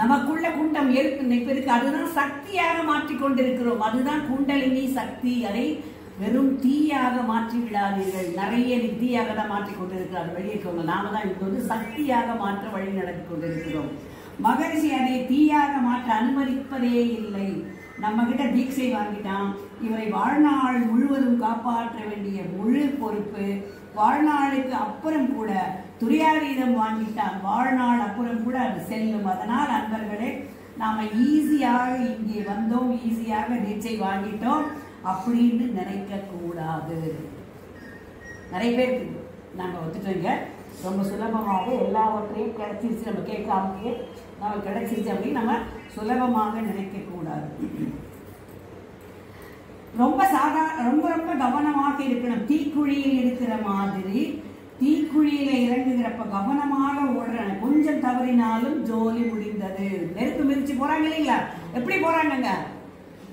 நமக்குள்ள குண்டம் நெருப்பு இருக்கு, அதுதான் சக்தியாக மாற்றி கொண்டிருக்கிறோம். அதுதான் குண்டலினி சக்தி. அதை வெறும் தீயாக மாற்றி விடாதீர்கள். நிறைய தீயாக தான் மாற்றி கொண்டிருக்கிறார் வெளியேற்றவங்க. நாம தான் இப்போ வந்து சக்தியாக மாற்ற வழி நடத்தி கொண்டிருக்கிறோம். மகரிஷி அதை தீயாக மாற்ற அனுமதிப்பதே இல்லை. நம்ம கிட்ட தீட்சை வாங்கிட்டான், இவரை வாழ்நாள் முழுவதும் காப்பாற்ற வேண்டிய முழு பொறுப்பு. வாழ்நாளுக்கு அப்புறம் கூட துரியாதீதம் வாங்கிட்டான், வாழ்நாள் அப்புறம் கூட அது செல்லும். அதனால் அன்பர்களே, நாம ஈஸியாக இங்கே வந்தோம், ஈஸியாக தீட்சை வாங்கிட்டோம் அப்படின்னு நினைக்க கூடாது. நிறைய பேருக்கு நாங்கள் ஒத்துட்டோங்க, ரொம்ப சுலபமாக எல்லாவற்றையும் கிடைச்சிருச்சு, நம்ம கேட்காமலே நம்ம கிடைச்சிருச்சு அப்படின்னு நம்ம சுலபமாக நினைக்க கூடாது. ரொம்ப ரொம்ப கவனமாக இருக்கணும். தீக்குழியில் இருக்கிற மாதிரி தீக்குழியில இறங்குகிறப்ப கவனமாக ஓடுறாங்க. கொஞ்சம் தவறினாலும் ஜோலி முடிந்தது. நெருப்பு மிதிச்சு போறாங்க இல்லைங்களா? எப்படி போறாங்க?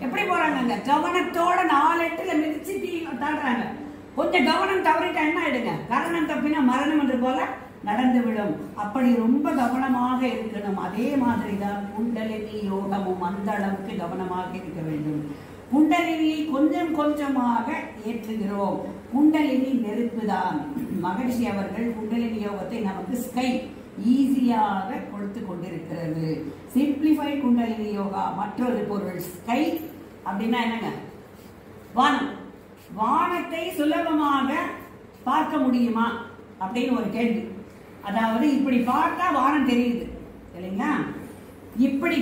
எப்படி போறாங்க? கவனத்தோட 4 இடத்துல மிதிச்சு தீ தாடுறாங்க. கொஞ்சம் கவனம் தவறிட்டா என்ன ஆயிடுங்க? கரணம் தப்பினா மரணம் என்று போல நடந்து விடும். அப்படி ரொம்ப கவனமாக இருக்கணும். அதே மாதிரி தான் குண்டலினி யோகமும் அந்த அளவுக்கு கவனமாக இருக்க வேண்டும். குண்டலினியை கொஞ்சம் கொஞ்சமாக ஏற்றுகிறோம். குண்டலினி நெருப்பு தான். மகரிஷி அவர்கள் குண்டலினி யோகத்தை நமக்கு ஸ்கை ஈஸியாக கொடுத்து கொண்டிருக்கிறது. சிம்பிளிஃபைட் குண்டலினி யோகா மற்றொரு பொருள். ஸ்கை அப்படின்னா என்னங்க? வானம். வானத்தை சுலபமாக பார்க்க முடியுமா அப்படின்னு ஒரு கேள்வி. அதாவது இப்படி பார்த்தா வானம் தெரியுது இல்லைங்களா? இப்படி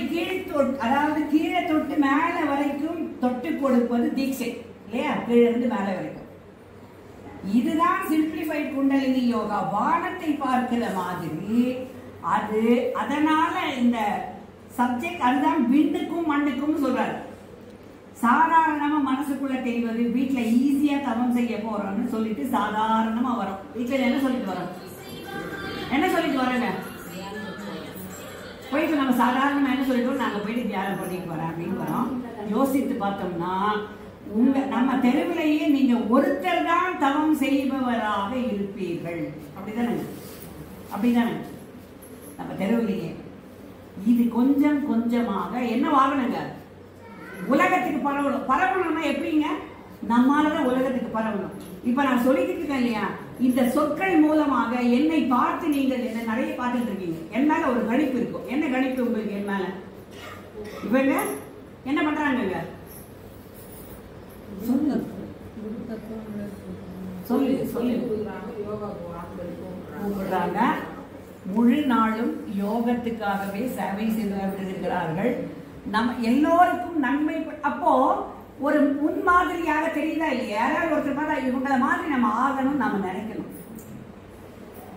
அதாவது கீழே தொட்டு மேலே வரைக்கும் தொட்டு கொடுப்பது தீட்சை இல்லையா? கீழே இருந்து மேலே வரைக்கும். இதுதான் சிம்பிளிஃபைட் குண்டலினி யோகா. வானத்தை பார்க்கிற மாதிரி அது. அதனால இந்த சப்ஜெக்ட் அதுதான் விண்ணுக்கும் மண்ணுக்கும் சொல்றாரு. சாதாரணமா மனசுக்குள்ள தெரிவது, வீட்டுல ஈஸியா தவம் செய்ய போறோம்னு சொல்லிட்டு சாதாரணமா வரும். வீட்டுல என்ன சொல்லிட்டு வரோம்? என்ன சொல்லிட்டு வரோங்க? போயிட்டு நம்ம சாதாரணமா என்ன சொல்லிட்டோம்? நாங்க போயிட்டு தியானம் பண்ணிட்டு வரோம் அப்படின்னு வரோம். யோசித்து பார்த்தோம்னா நம்ம தெருவிலேயே நீங்க ஒருத்தர் தான் தவம் செய்பவராக இருப்பீர்கள். அப்படிதானே? அப்படிதானே? நம்ம தெருவிலேயே இது கொஞ்சம் கொஞ்சமாக என்ன வாங்கணுங்க? உலகத்துக்கு பரவணும். பரவணும்னா எப்படிங்க? நம்மாலதான் உலகத்துக்கு பரவணும். இப்ப நான் சொல்லிக்கிட்டு இருக்கேன் இல்லையா, இந்த சொற்கள் மூலமாக என்னை பார்த்து நீங்கள் என்ன நிறைய பார்த்துட்டு இருக்கீங்க. என் மேல ஒரு கணிப்பு இருக்கும். என்ன கணிப்பு உங்களுக்கு என் மேல? இவங்க என்ன பண்றாங்க? சொல்லி கொடுக்குறாங்க, யோகா கூப்பிடுறாங்க. முழு நாளும் யோகத்துக்காகவே சேவை செய்து கொண்டிருக்கிறார்கள். நம்ம எல்லோருக்கும் நன்மை. அப்போ ஒரு முன்மாதிரியாக தெரியுதா இல்லையா? யாராவது ஒருத்தர் பார்த்தா இவங்கள மாதிரி நம்ம ஆகணும் நம்ம நினைக்கணும்.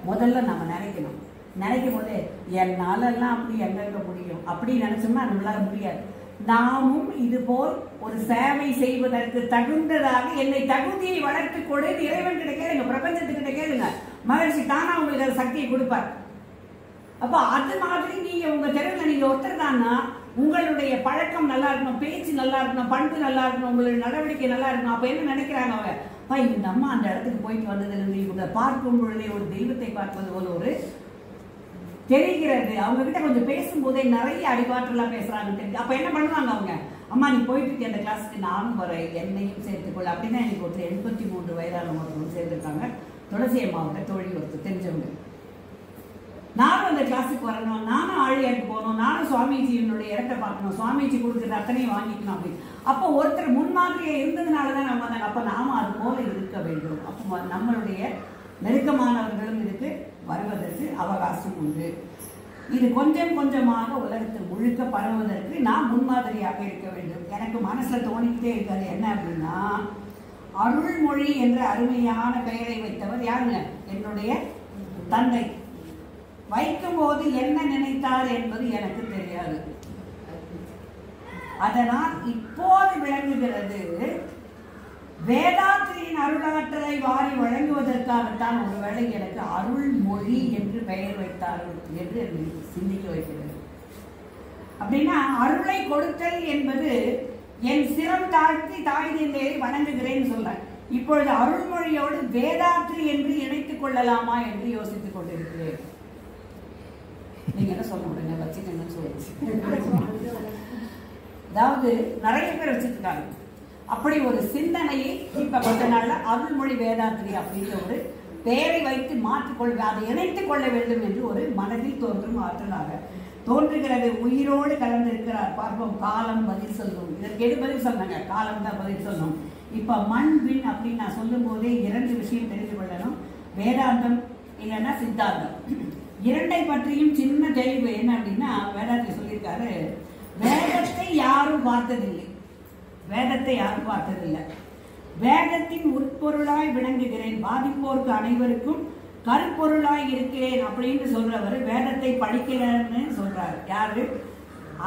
முதல்ல நம்ம நினைக்கணும். நினைக்கும் போது என்னாலெல்லாம் அப்படி எங்க முடியும் அப்படி நினைச்சோம்னா நம்மளால முடியாது. நாமும் இது போல் ஒரு சேவை செய்வதற்கு தகுந்ததாக என்னை தகுதியை வளர்த்து கொடு. இறைவன் கிட்ட கேளுங்க, பிரபஞ்சத்துக்கிட்ட கேளுங்க, மகிழ்ச்சி தானா உங்களுக்கு அந்த சக்தியை கொடுப்பார். அப்போ அது மாதிரி நீங்க உங்க தெருவில் நீங்க ஒருத்தர் தானா உங்களுடைய பழக்கம் நல்லா இருக்கணும், பேச்சு நல்லா இருக்கணும், பண்பு நல்லா இருக்கணும், உங்களுடைய நடவடிக்கை நல்லா இருக்கணும். அப்ப என்ன நினைக்கிறாங்க அவங்க, இந்த அம்மா அந்த இடத்துக்கு போயிட்டு வந்ததுல இவங்க பார்க்கும் பொழுதே ஒரு தெய்வத்தை பார்ப்பது போல ஒரு தெரிகிறது. அவங்க கிட்ட கொஞ்சம் பேசும்போதே நிறைய அறிவாற்றலாம் பேசுறாங்க தெரிஞ்சு. அப்ப என்ன பண்ணுவாங்க அவங்க, அம்மா நீ போயிட்டு அந்த கிளாஸுக்கு நானும் வரேன், என்னையும் சேர்த்துக்கொள்ள அப்படின்னா. எனக்கு ஒருத்தர் 83 வயதான ஒருத்தர் சேர்ந்துருக்காங்க, துளசி அம்மாவோட தோழி ஒருத்தர் தெரிஞ்சவங்க. நானும் அந்த கிளாஸுக்கு வரணும், நானும் ஆழியாருக்கு போகணும், நானும் சுவாமிஜியினுடைய இடத்தை பார்க்கணும், சுவாமிஜி கொடுக்குறது அத்தனையும் வாங்கிக்கணும் அப்படின்னு. அப்போ ஒருத்தர் முன்மாதிரியே இருந்ததுனாலதான் நம்ம வந்தாங்க. அப்ப நாம அது போல இருக்க வேண்டும். அப்போ நம்மளுடைய நெருக்கமானவர்களும் இதுக்கு வருவதற்கு அவகாசம் உண்டு. இது கொஞ்சம் கொஞ்சமாக உலகத்தில் முழுக்க பரவுவதற்கு நான் முன்மாதிரியாக இருக்க வேண்டும். எனக்கு மனசுல தோணிக்கிட்டே இருக்காது என்ன அப்படின்னா, அருள்மொழி என்ற அருமையான பெயரை வைத்தவர் யாருங்க? என்னுடைய தந்தை. வைக்கும் போது என்ன நினைத்தார் என்பது எனக்கு தெரியாது. அதனால் இப்போது விளங்குகிறது, வேதாத்திரியின் அருளாற்றலை வாரி வழங்குவதற்காகத்தான் ஒருவேளை எனக்கு அருள்மொழி என்று பெயர் வைத்தார்கள் என்று சிந்திக்க வைக்கிறது. அப்படின்னா அருளை கொடுத்தல் என்பது என் சிரம் தாழ்த்தி தாய் தந்தையை வணங்குகிறேன்னு சொல்றேன். இப்பொழுது அருள்மொழியோடு வேதாத்திரி என்று இணைத்துக் கொள்ளலாமா என்று யோசித்துக் கொண்டிருக்கிறேன். நீங்க என்ன சொல்ல முடியுங்க, வச்சுக்கணும்னு சொல்லுச்சு. அதாவது நிறைய பேர் வச்சுட்டு இருக்காங்க அப்படி ஒரு சிந்தனையை. இப்ப கொஞ்ச நாள்ல அருள்மொழி வேதாத்திரி அப்படின்ற ஒரு பெயரை வைத்து மாற்றிக்கொள்ள, அதை இணைத்துக் கொள்ள வேண்டும் என்று ஒரு மனதில் தோன்றும் ஆற்றலாக தோன்றுகிறது. உயிரோடு கலந்திருக்கிறார். பார்ப்போம், காலம் பதில் சொல்லும். இதற்கு எது பதில் சொன்னாங்க? காலம் தான் பதில் சொல்லும். இப்ப மண் விண் அப்படின்னு நான் சொல்லும் போதே 2 விஷயம் தெரிந்து கொள்ளணும். வேதாந்தம் இல்லைன்னா சித்தாந்தம், இரண்டை பற்றியும் சின்ன தெளிவு என்ன அப்படின்னா, வேதாந்தி சொல்லியிருக்காரு, வேதத்தை யாரும் பார்த்ததில்லை, வேதத்தை யாரும் பார்த்ததில்லை, வேதத்தின் உட்பொருளாய் விளங்குகிறேன், பாதிப்போருக்கு அனைவருக்கும் கருப்பொருளாய் இருக்கிறேன் அப்படின்னு சொல்றவர் வேதத்தை படிக்கலன்னு சொல்றாரு. யாரு?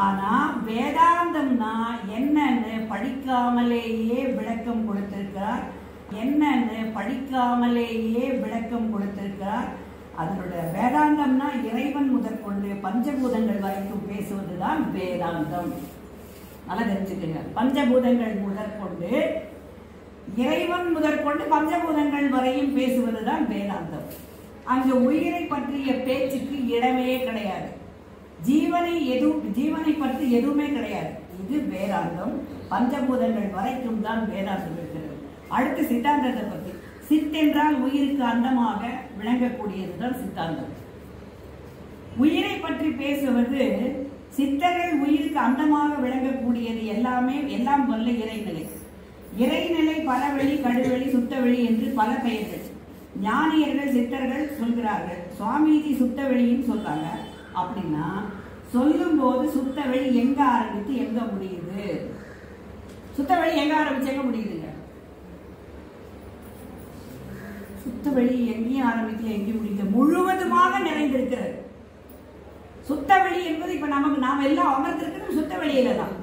ஆனா வேதாந்தம்னா என்னன்னு படிக்காமலேயே விளக்கம் கொடுத்திருக்கிறார். என்னன்னு படிக்காமலேயே விளக்கம் கொடுத்திருக்கிறார். அதனுடைய வேதாந்தம்னா இறைவன் முதற்கொண்டு பஞ்சபூதங்கள் வரைக்கும் பேசுவதுதான் வேதாந்தம். நல்லா தெரிஞ்சுக்கங்க. பஞ்சபூதங்கள் முதற்கொண்டு இறைவன் முதற்கொண்டு பஞ்சபூதங்கள் வரையும் பேசுவதுதான் வேதாந்தம். அங்கு உயிரை பற்றிய பேச்சுக்கு இடமே கிடையாது. ஜீவனை பற்றி எதுவுமே கிடையாது. இது வேதாந்தம். பஞ்சபூதங்கள் வரைக்கும் தான் வேதாந்தம் இருக்கிறது. அடுத்து சித்தாந்தத்தை பற்றி. சித்தென்றால் உயிருக்கு அந்தமாக விளங்கக்கூடியதுதான் சித்தாந்தம். உயிரை பற்றி பேசுவது, சித்தர்கள் உயிருக்கு அந்தமாக விளங்கக்கூடியது எல்லாம் வல்ல இறைநிலை. இறைநிலை பலவெளி, கடுவெளி, சுத்தவெளி என்று பல பெயர்கள் ஞானியர்கள் சித்தர்கள் சொல்கிறார்கள். சுவாமிஜி சுத்தவெளின்னு சொல்றாங்க. அப்படின்னா சொல்லும் போது சுத்தவெளி எங்க ஆரம்பித்து எங்க முடியுது? சுத்தவெளி எங்க ஆரம்பிச்சு எங்க முடியுதுங்க? சுத்தவெளி எங்கேயும் ஆரம்பிக்கல, எங்கேயும் முடியுது, முழுவதுமாக நிறைந்திருக்கிறது. சுத்தவெளி என்பது இப்ப நாம எல்லாம் அமர்ந்திருக்கிறது சுத்தவெளியில தான்.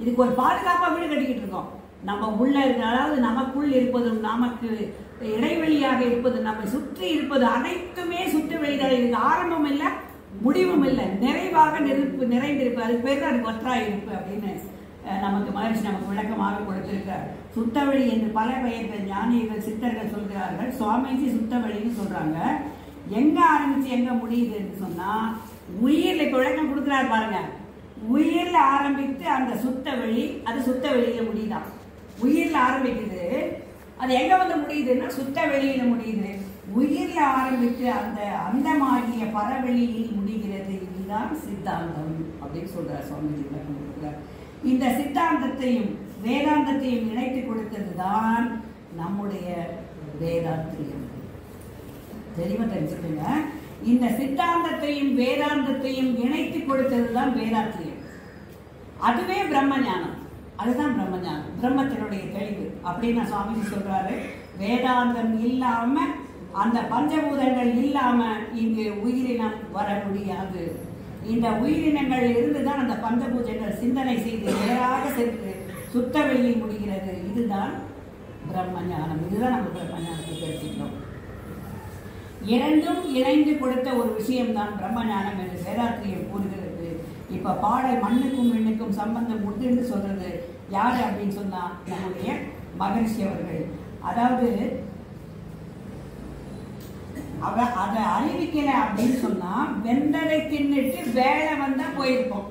இதுக்கு ஒரு பாதுகாப்பா வீடு கட்டிக்கிட்டு இருக்கோம். நம்ம உள்ள இருக்க, அதாவது நமக்குள் இருப்பதும் நமக்கு இடைவெளியாக இருப்பது, நம்மை சுற்றி இருப்பது அனைத்துமே சுத்தவெளிதான். இதுக்கு ஆரம்பம் இல்லை, முடிவும் இல்லை, நிறைவாக நிறைந்திருப்பு. அதுக்கு பேர் தான் ஒற்றா இருப்பு அப்படின்னு நமக்கு மகிழ்ச்சி நமக்கு விளக்கமாக கொடுத்திருக்கிறார். சுத்தவெளி என்று பல பெயர்கள் ஞானிகள் சித்தர்கள் சொல்கிறார்கள். சுவாமிஜி சுத்தவெளின்னு சொல்றாங்க. எங்க ஆரம்பிச்சு எங்க முடியுது என்று சொன்னா, உயிர்ல இப்ப விளக்கம் கொடுக்கிறார் பாருங்க. உயிர்ல ஆரம்பித்து அந்த சுத்தவெளி, அது சுத்தவெளியில முடியுதான். உயிர்ல ஆரம்பிக்குது, அது எங்க வந்து முடியுதுன்னா சுத்தவெளியில முடியுது. உயிர்ல ஆரம்பித்து அந்த அந்தமாகிய பரவெளியில் முடிகிறது. இதுதான் சித்தாந்தம் அப்படின்னு சொல்றார் சுவாமிஜி. இந்த சித்தாந்தத்தையும் வேதாந்தத்தையும் இணைத்து கொடுத்ததுதான் நம்முடைய வேதாத்திரியம். தெளிவா தெரிஞ்சுக்கோங்க. இந்த சித்தாந்தத்தையும் வேதாந்தத்தையும் இணைத்து கொடுத்ததுதான் வேதாத்திரியம். அதுவே பிரம்ம ஞானம். அதுதான் பிரம்ம ஞானம், பிரம்மத்தினுடைய தெளிவு அப்படின்னு சுவாமிஜி சொல்றாரு. வேதாந்தம் இல்லாம, அந்த பஞ்சபூதங்கள் இல்லாம இங்கு உயிரினம் வர முடியாது. இந்த உயிரினங்கள் இருந்துதான் அந்த பஞ்சபூதங்கள் சிந்தனை செய்து நேராக சென்று சுத்த வெளி முடிகிறது. இதுதான் பிரம்ம ஞானம். இதுதான் நம்ம பிரம்ம ஞானத்தை தெரிஞ்சுக்கிறோம். இரண்டும் இணைந்து கொடுத்த ஒரு விஷயம்தான் பிரம்ம ஞானம் என்று வேதாத்திரியம் கூறுகிறது. இப்ப பாடல் மண்ணுக்கும் விண்ணுக்கும் சம்பந்தம் உண்டுன்னு சொல்றது யாரு அப்படின்னு சொன்னா நம்முடைய மகரிஷி அவர்கள். அதாவது அதை அறிவிக்கல அப்படின்னு சொன்னா வெந்ததை தின்னுட்டு வேலை வந்தா போயிருப்போம்.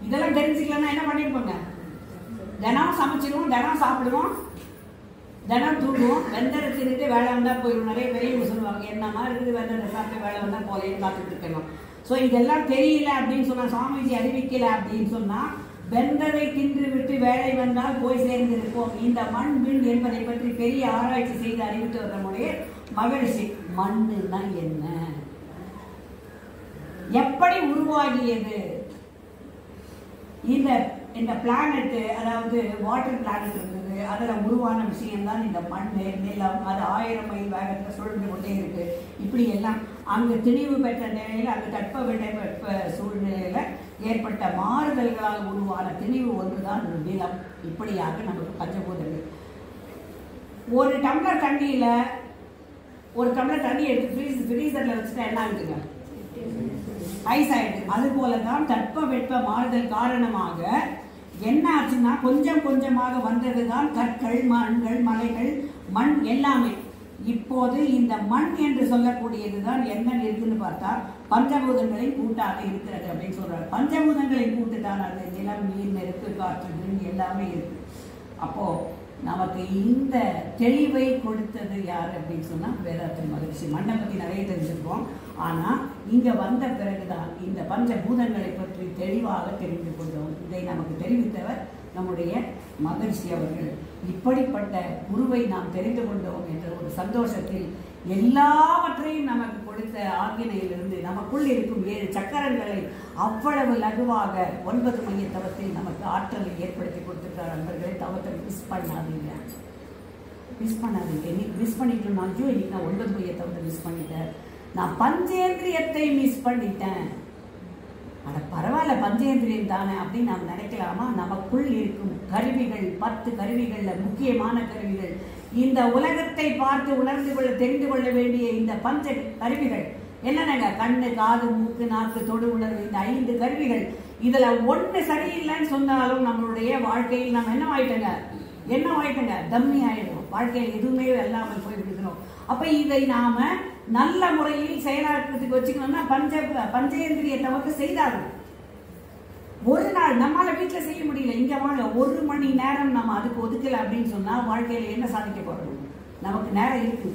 இதெல்லாம் தெரிஞ்சுக்கலன்னா என்ன பண்ணிருப்போங்க? தினம் சமைச்சிருவோம், தினம் சாப்பிடுவோம், தினம் தூங்குவோம், வெந்தரை தின்னுட்டு வேலை வந்தா போயிடும். நிறைய பெரியவங்க சொல்லுவாங்க, என்னமா இருக்குது வெந்தரை சாப்பிட்டு வேலை வந்தா போலேன்னு காத்துட்டு இருக்கணும். ஸோ இதெல்லாம் தெரியல அப்படின்னு சொன்னா, சுவாமிஜி அறிவிக்கல அப்படின்னு சொன்னா வெந்தரை தின்று விட்டு வேலை வந்தால் போய் சேர்ந்து இருப்போம். இந்த மண் விண் என்பதை பற்றி பெரிய ஆராய்ச்சி செய்து அறிவித்து வர நம்முடைய மகரிஷி. மண்ணுன்னா என்ன, எப்படி உருவாகியது, இந்த பிளானட், அதாவது வாட்டர் பிளானட் இருந்தது, அதில் உருவான விஷயம்தான் இந்த மண், நிலம். அது 1000 மைல் வேகத்தில் சுழன்று கொண்டே இருக்கு. இப்படி எல்லாம் அங்கு திணிவு பெற்ற நிலையில், அங்கு தட்ப சூழ்நிலையில ஏற்பட்ட மாறுதல்களால் உருவான திணிவு ஒன்றுதான் நிலம். இப்படியாக நமக்கு பஞ்சபூதங்கள். ஒரு டம்ளர் தண்ணி எடுத்து ஃப்ரீசர்ல வச்சுட்டா என்ன ஆகுதுங்க? ஐஸ் ஆயிடுது. அது போலதான் தட்ப வெப்ப மாறுதல் காரணமாக என்ன ஆச்சுன்னா கொஞ்சம் கொஞ்சமாக வந்ததுதான் கற்கள், மண்கள், மலைகள், மண் எல்லாமே. இப்போது இந்த மண் என்று சொல்லக்கூடியதுதான் என்ன இருக்குன்னு பார்த்தா பஞ்சபூதங்களின் கூட்டாக இருக்கிறது அப்படின்னு சொல்றாரு. பஞ்சபூதங்களின் கூட்டு தான் அது. நிலம், நீர், நெருப்பு, காற்று, விண் எல்லாமே இருக்கு. அப்போ நமக்கு இந்த தெளிவை கொடுத்தது யார் அப்படின்னு சொன்னா வேதாத்திரி மகரிஷி. மண்ணை பத்தி நிறைய தெரிஞ்சிருக்கோம். ஆனா இங்க வந்த பிறகுதான் இந்த பஞ்சபூதங்களை பற்றி தெளிவாக தெரிந்து கொண்டோம். இதை நமக்கு தெரிவித்தவர் நம்முடைய மகரிஷி அவர்கள். இப்படிப்பட்ட குருவை நாம் தெரிந்து கொண்டோம் என்ற ஒரு சந்தோஷத்தில் எல்லாவற்றையும் நமக்கு கொடுத்த ஆக்கினையிலிருந்து நமக்குள் இருக்கும் 7 சக்கரங்களை அவ்வளவு லகுவாக 9 மைய தவத்தில் நமக்கு ஆற்றலை ஏற்படுத்தி கொடுத்துருக்கார். நண்பர்களே, தவத்தை மிஸ் பண்ணாதீங்க. இன்னைக்கு மிஸ் பண்ணிட்டோம்னாலும் இன்னைக்கு நான் 9 மைய தவத்தை மிஸ் பண்ணிட்டேன், நான் பஞ்சேந்திரியத்தை மிஸ் பண்ணிட்டேன். அட பரவாயில்ல, பஞ்சேந்திரியம் தானே அப்படின்னு நாம் நினைக்கலாமா? நமக்குள் இருக்கும் கருவிகள், 10 கருவிகள்ல முக்கியமான கருவிகள், இந்த உலகத்தை பார்த்து உணர்ந்து கொள்ள தெரிந்து கொள்ள வேண்டிய இந்த பஞ்ச கருவிகள் என்னென்னங்க? கண்ணு, காது, மூக்கு, நாக்கு, தொடு உணர்வு, இந்த 5 கருவிகள். இதுல ஒண்ணு சரியில்லைன்னு சொன்னாலும் நம்மளுடைய வாழ்க்கையில் நம்ம என்ன ஆயிட்டங்க? தம்மி ஆயிடும். வாழ்க்கையில் எதுவுமே இல்லாமல் போயிருக்கிறோம். அப்ப இதை நாம நல்ல முறையில் செயலாக்கத்துக்கு வச்சுக்கணும்னா பஞ்சேந்திரிய தவத்தை செய்தார்கள். ஒரு நாள் நம்மளால வீட்டுல செய்ய முடியல, இங்க வாங்க 1 மணி நேரம் நம்ம அதுக்கு ஒதுக்கல அப்படின்னு சொன்னா வாழ்க்கையில என்ன சாதிக்க போறோம்? நமக்கு நேரம் இருக்கு.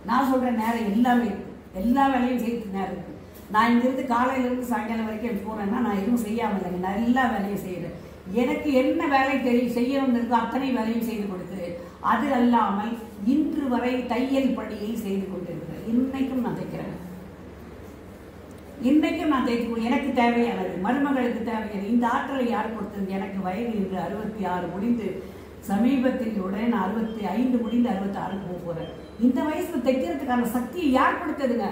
நான் சொல்ற நேரம் எல்லாமே இருக்கு. எல்லா வேலையும் செய்யறதுக்கு நேரம் இருக்கு. நான் இங்கிருந்து காலையில இருந்து சாயங்காலம் வரைக்கும் போனேன்னா நான் எதுவும் செய்யாம இல்லைங்க, நான் எல்லா வேலையும் செய்யறேன். எனக்கு என்ன வேலை தெரியும் செய்யணும்னு இருக்கோ அத்தனை வேலையும் செய்து கொடுத்து, அது அல்லாமல் இன்று வரை தையல் பணியை செய்து கொண்டிருக்கிறேன். இன்னைக்கும் நான் தைக்கிறேன். எனக்கு தேவையானது, மருமகளுக்கு தேவையானது. இந்த ஆற்றலை யார் கொடுத்தது? எனக்கு வயது இன்று 66 முடிந்து சமீபத்தில் உடனே நான் 65 முடிந்து 66 போறேன். இந்த வயசுல தைக்கிறதுக்கான சக்தியை யார் கொடுத்ததுங்க?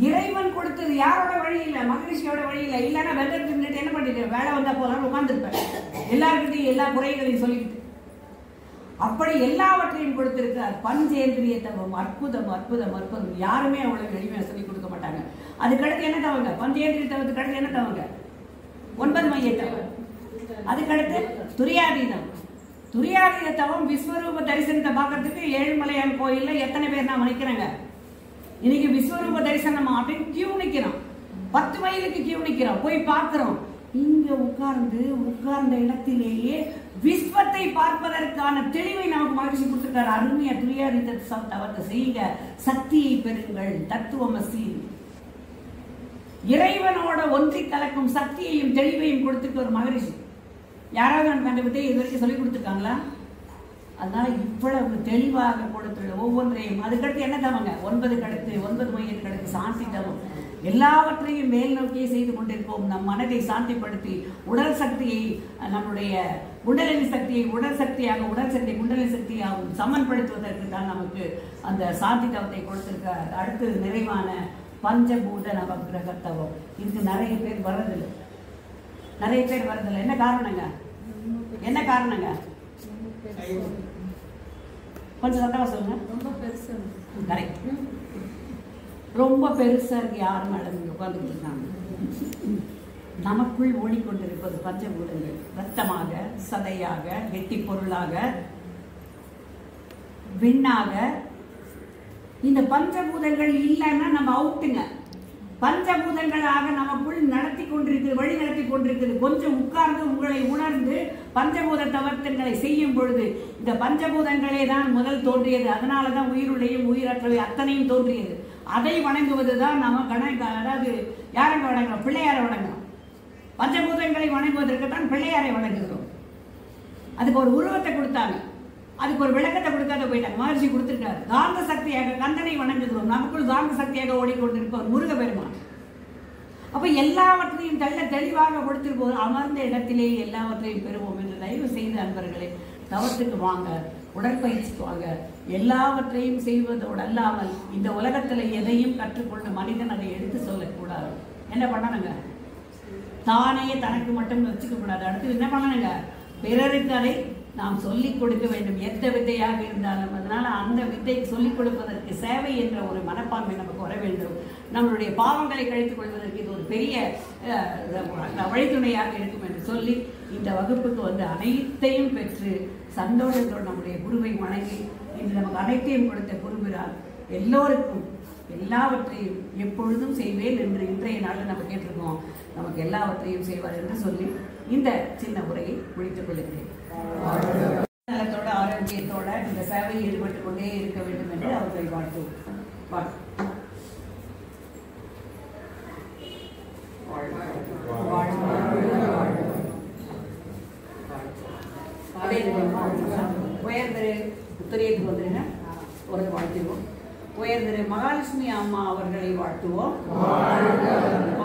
இறைவன் கொடுத்தது. யாரோட வழி இல்லை, மகரிஷியோட வழி இல்லை. இல்லைன்னா வெள்ளம் தின்னுட்டு என்ன பண்ணிட்டு வேலை வந்தா போலாம் உட்காந்துருப்பேன், எல்லாருக்கிட்டையும் எல்லா குறைகளையும் சொல்லிக்கிட்டு. அப்படி எல்லாவற்றையும் கொடுத்திருக்கிறார். பஞ்சேந்திரிய தவம் அற்புதம், அற்புதம், அற்புதம். யாருமே அவ்வளவு எளிமையாக சொல்லி கொடுக்க மாட்டாங்க. அதுக்கடுத்து என்ன தவங்க? பஞ்சேந்திரிய தவத்துக்கு அடுத்து என்ன தவங்க? 9 மைய தவம். அதுக்கடுத்து துரியாதீனம். துரியாதீன தவம் விஸ்வரூப தரிசனத்தை பார்க்கறதுக்கு ஏழுமலையான் கோயில்ல எத்தனை பேர் நான் நினைக்கிறேங்க? இன்னைக்கு விஸ்வரூப தரிசனம் அப்படின்னு கியூ நிக்கிறோம். 10 மைலுக்கு கியூ நிக்கிறோம், போய் பார்க்கிறோம். இங்க உட்கார்ந்த இடத்திலேயே விஸ்வத்தை பார்ப்பதற்கான தெளிவை நமக்கு மகிழ்ச்சி கொடுத்திருக்காரு. அருமையா துரியாதீன தவத்தை செய்யுங்க, சக்தியை பெறுங்கள். தத்துவமசி, இறைவனோட ஒன்றி கலக்கும் சக்தியையும் தெளிவையும் கொடுத்துட்டு ஒரு மகரிஷி. யாராவது அந்த வித்தை இது வரைக்கும் சொல்லி கொடுத்துருக்காங்களா? அதனால இவ்வளவு தெளிவாக கொடுத்துள்ள ஒவ்வொன்றையும். அதுக்கடுத்து என்ன தவங்க 9 கடத்து 9 மையத்துக்கு அடுத்து சாந்தி தவம். எல்லாவற்றையும் மேல் நோக்கியே செய்து கொண்டிருப்போம். நம் மனதை சாந்திப்படுத்தி உடல் சக்தியை, நம்முடைய குண்டலினி சக்தியை உடல் சக்தியாக, உடல் சக்தியை குண்டலினி சக்தியாகவும் சமன்படுத்துவதற்கு தான் நமக்கு அந்த சாந்தி தவத்தை கொடுத்திருக்கிறார். அடுத்து நிறைவான பஞ்சபூத நவகிரக தவம். இதுக்கு நிறைய பேர் வர்றதில்லை. என்ன காரணங்க? கொஞ்சம் சத்தமா சொல்லுங்க. ரொம்ப பெருசா இருக்கு. யார் மேடம் இங்க உட்கார்ந்துட்டு இருக்காங்க? நமக்குள் ஓடிக்கொண்டிருப்பது பஞ்சபூதங்கள். ரத்தமாக, சதையாக, கெட்டி பொருளாக, விண்ணாக. இந்த பஞ்சபூதங்கள் இல்லைன்னா நம்ம அவுட்டுங்க. பஞ்சபூதங்களாக நமக்குள் நடத்தி கொண்டிருக்கிறது, வழி நடத்தி கொண்டிருக்கிறது. கொஞ்சம் உட்கார்ந்து உங்களை உணர்ந்து பஞ்சபூத தவத்தங்களை செய்யும் பொழுது இந்த பஞ்சபூதங்களே தான் முதல் தோன்றியது. அதனால தான் உயிருள்ளையும் உயிரற்றவை அத்தனையும் தோன்றியது. அதை வணங்குவது தான் நம்ம அதாவது யாரை வணங்குறோம்? பிள்ளையாரை வணங்குறோம். பஞ்சபூதங்களை வணங்குவதற்கு தான் பிள்ளையாரை வணங்குகிறோம். அதுக்கு ஒரு உருவத்தை கொடுத்தாங்க, அதுக்கு ஒரு விளக்கத்தை கொடுக்காத போயிட்டாங்க. மகர்ஷி கொடுத்திருக்காரு. காந்த சக்தியாக கந்தனை வணங்குகிறோம். நமக்குள் காந்த சக்தியாக ஓடிக்கொண்டிருப்பவர் முருகப்பெருமான். அப்ப எல்லாவற்றையும் தெளிவாக கொடுத்திருப்போம். அமர்ந்த இடத்திலே எல்லாவற்றையும் பெறுவோம் என்று தயவு செய்த அன்பர்களே, தவத்துக்கு வாங்க, உடற்பயிற்சிக்கு வாங்க. எல்லாவற்றையும் செய்வதோடு அல்லாமல் இந்த உலகத்துல எதையும் கற்றுக்கொண்டு மனிதன் அதை எடுத்து சொல்லக்கூடாது. என்ன பண்ணணுங்க? தானே தனக்கு மட்டும் வச்சுக்க கூடாது. அடுத்து என்ன பண்ணணுங்க? பிறருக்கு அதை நாம் சொல்லிக் கொடுக்க வேண்டும், எந்த வித்தையாக இருந்தாலும். அதனால அந்த வித்தை சொல்லிக் கொடுப்பதற்கு சேவை என்ற ஒரு மனப்பான்மை நமக்கு வர வேண்டும். நம்மளுடைய பாவங்களை கழித்துக் கொள்வதற்கு இது ஒரு பெரிய வழித்துணையாக இருக்கும் என்று சொல்லி இந்த வகுப்புக்கு வந்து அனைத்தையும் பெற்று சந்தோஷத்தோடு நம்முடைய குருவை வணங்கி இன்று நமக்கு அனைத்தையும் கொடுத்த குருவிரால் எல்லோருக்கும் எல்லாவற்றையும் எப்பொழுதும் செய்வேன் என்று இன்றைய நாளில் நம்ம கேட்டிருக்கோம். நமக்கு எல்லாவற்றையும் செய்வார் என்று சொல்லி இந்த சின்ன உரையை முடித்துக் கொள்கிறேன். நலத்தோட ஆரோக்கியத்தோட இந்த சேவையில் ஈடுபட்டுக் கொண்டே இருக்க வேண்டும் என்று அவர்களை வாழ்த்துவோம். உயர்திரு உத்தரியத்துக்கு வந்துருங்க, ஒரு வாழ்த்துவோம். உயர்திரு மகாலட்சுமி அம்மா அவர்களை வாழ்த்துவோம்.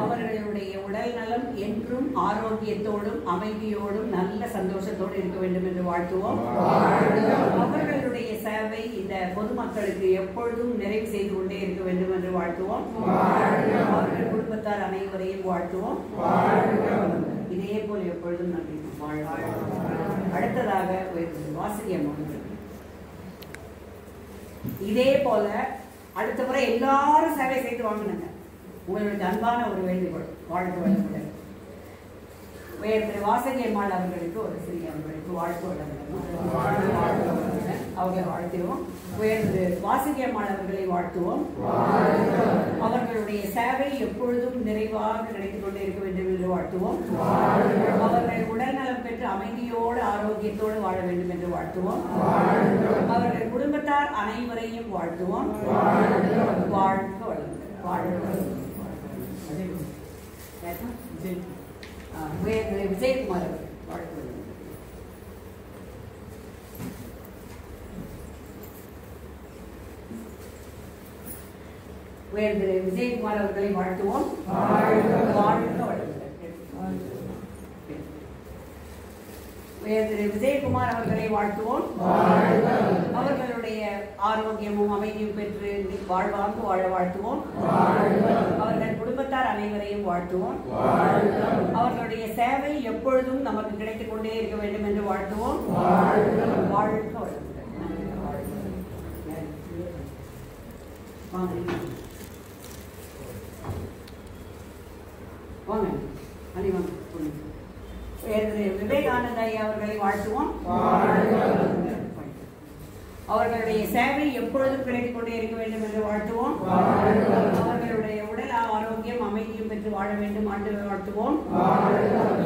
அவர்களுடைய உடல் நலம் என்றும் ஆரோக்கியத்தோடும் அமைதியோடும் நல்ல சந்தோஷத்தோடு இருக்க வேண்டும் என்று வாழ்த்துவோம். அவர்களுடைய சேவை இந்த பொதுமக்களுக்கு எப்பொழுதும் நிறைவு செய்து கொண்டே இருக்க வேண்டும் என்று வாழ்த்துவோம். அவர்கள் குடும்பத்தார் அனைவரையும் வாழ்த்துவோம். இதே போல எப்பொழுதும் நன்றி. அடுத்ததாக வாசகி அம்மா, இதே போல அடுத்த முறை எல்லாரும் சேவை செய்து வாங்கினாங்க. உங்களுடைய அன்பான ஒரு வேண்டுகோள். வாழ்த்து வழங்குடன் திரு வாசகி அம்மாள் அவர்களுக்கு ஒரு சிறிய அவர்களுக்கு வாழ்த்து வழங்குவோம். அவர்களை வாழ்த்துவோம். திரு வாசகி அம்மாள் அவர்களை வாழ்த்துவோம். அவர்களுடைய சேவை எப்பொழுதும் நிறைவாக கிடைத்துக் கொண்டே இருக்க வேண்டும் என்று வாழ்த்துவோம். அவர்கள் உடல் நலம் பெற்று அமைதியோடு ஆரோக்கியத்தோடு வாழ வேண்டும் என்று வாழ்த்துவோம். அவர்கள் குடும்பத்தார் அனைவரையும் வாழ்த்துவோம். வாழ்த்து வழங்குவோம். விஜயகுமார் அவர்கள் வாழ்த்து வழங்குவோம். திரு விஜயகுமார் அவர்களை வாழ்த்துவோம். திரு விஜயகுமார் அவர்களை வாழ்த்துவோம். அவர்களுடைய ஆரோக்கியமும் அமைதியும் பெற்று வாழ்வாங்கு வாழ வாழ்த்துவோம். அவர்கள் குடும்பத்தார் அனைவரையும் வாழ்த்துவோம். அவர்களுடைய சேவை எப்பொழுதும் நமக்கு கிடைத்துக் கொண்டே இருக்க வேண்டும் என்று வாழ்த்துவோம். வாழ்க வாங்க அணி வாங்க. விவேகானந்த ஐயா அவர்களை வாழ்த்துவோம். அவர்களுடைய சேவை எப்பொழுதும் கிடைத்துக் கொண்டே இருக்க வேண்டும் என்று வாழ்த்துவோம். அவர்களுடைய உடல் ஆரோக்கியம் அமைதியும் பெற்று வாழ வேண்டும் என்று வாழ்த்துவோம்.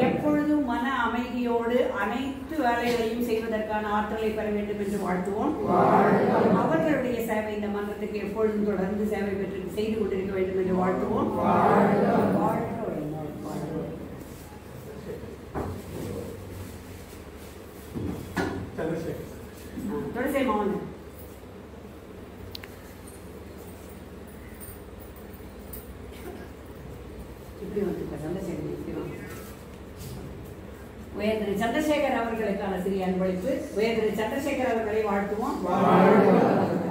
எப்பொழுதும் மன அமைதியோடு அனைத்து வேலைகளையும் செய்வதற்கான ஆற்றலை பெற வேண்டும் என்று வாழ்த்துவோம். அவர்களுடைய சேவை இந்த மன்றத்துக்கு எப்பொழுதும் தொடர்ந்து சேவை பெற்று செய்து கொண்டிருக்க வேண்டும் என்று வாழ்த்துவோம். துளசி மாவன் இப்படி வந்து சந்திரசேகர் இப்படி வந்து உயர்திரு சந்திரசேகர் அவர்களுக்கான சிறிய அன்பளிப்பு. உயர்திரு சந்திரசேகர் அவர்களை வாழ்த்துவோம்.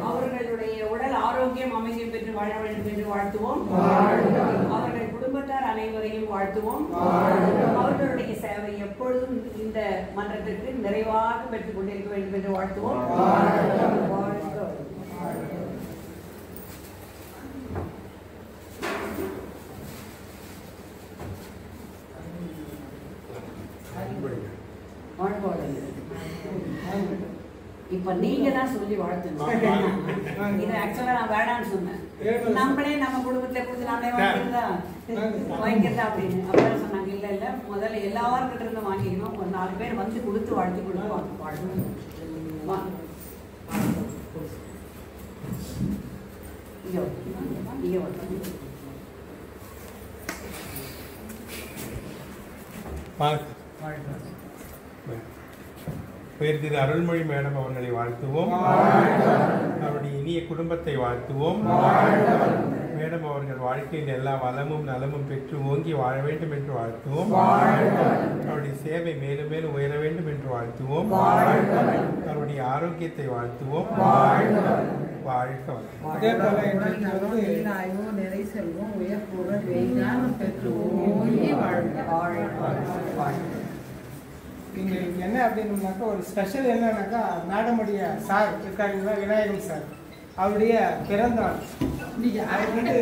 அவர்களுடைய உடல் ஆரோக்கியம் அமைதியும் பெற்று வாழ வேண்டும் என்று வாழ்த்துவோம். அவர்கள் குடும்பத்தார் அனைவரையும் வாழ்த்துவோம். அவர்களுடைய சேவை எப்பொழுதும் இந்த மன்றத்திற்கு நிறைவாக பெற்றுக் கொண்டிருக்க வேண்டும் என்று வாழ்த்துவோம். இப்ப நீங்க தான் சொல்லி வாழ்த்தணும். இது ஆக்சுவலா நான் வேணான்னு சொன்னேன். நம்மளே நம்ம குடும்பத்துல கொடுத்து நாமளே வாங்கிக்கிறதா அப்படின்னு அப்பதான் சொன்னாங்க. இல்ல இல்ல முதல்ல எல்லாருக்கிட்ட இருந்து வாங்கிக்கணும். ஒரு 4 பேர் வந்து கொடுத்து வாழ்த்தி கொடுத்து வாழ்க்கணும். உயர்திரு அருள்மொழி மேடம் அவர்களை வாழ்த்துவோம். அவருடைய இனிய குடும்பத்தை வாழ்த்துவோம். மேடம் அவர்கள் வாழ்க்கையில் எல்லா வளமும் நலமும் பெற்று ஓங்கி வாழ வேண்டும் என்று வாழ்த்துவோம். அவருடைய சேவை மேலும் மேலும் உயர வேண்டும் என்று வாழ்த்துவோம். அவருடைய ஆரோக்கியத்தை வாழ்த்துவோம். வாழ்க நிறை செல்வம் உயர்புற வெய்ஞானம் பெற்று ஓங்கி வாழ்க. இங்கே என்ன அப்படின்னாக்கா ஒரு ஸ்பெஷல் என்னன்னாக்கா மேடமுடைய சார் இருக்காருங்களா, விநாயகம் சார், அவருடைய பிறந்தநாள் இன்னைக்கு. அது வந்து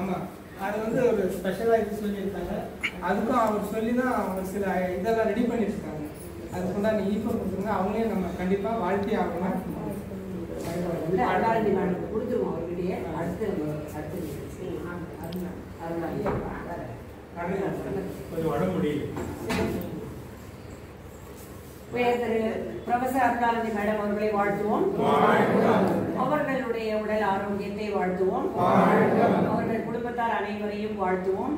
ஆமாம், அது வந்து ஒரு ஸ்பெஷலாக இது சொல்லியிருக்காங்க. அதுக்கும் அவர் சொல்லி தான் அவங்க சில இதெல்லாம் ரெடி பண்ணியிருக்காங்க. அதுக்குண்டான ஈஃபை கொடுத்துருங்க. அவங்களே நம்ம கண்டிப்பாக வாழ்த்தி ஆகணும். கொடுத்துருவோம் அவர்கிட்டயே. அடுத்து ப்ரொஃபசர் அருளானந்தி மேடம் அவர்களை வாழ்த்துவோம். அவர்களுடைய உடல் ஆரோக்கியத்தை வாழ்த்துவோம். அவர்கள் குடும்பத்தார் அனைவரையும் வாழ்த்துவோம்.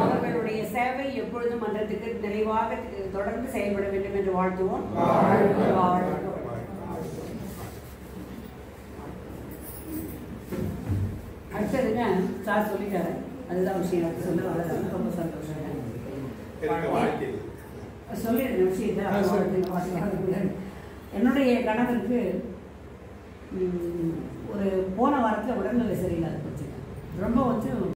அவர்களுடைய சேவை எப்பொழுதும் மன்றத்துக்கு நிறைவாக தொடர்ந்து செயல்பட வேண்டும் என்று வாழ்த்துவோம். அடுத்ததுங்க சார் சொல்லிட்டாரு. அதுதான் விஷயம். சொல்ல ரொம்ப சந்தோஷம். சொல்லிடுற விஷயத்த என்னுடைய கணவருக்கு ஒரு போன வாரத்தில் உடல்நிலை சரியில்லாத போச்சுங்க. ரொம்ப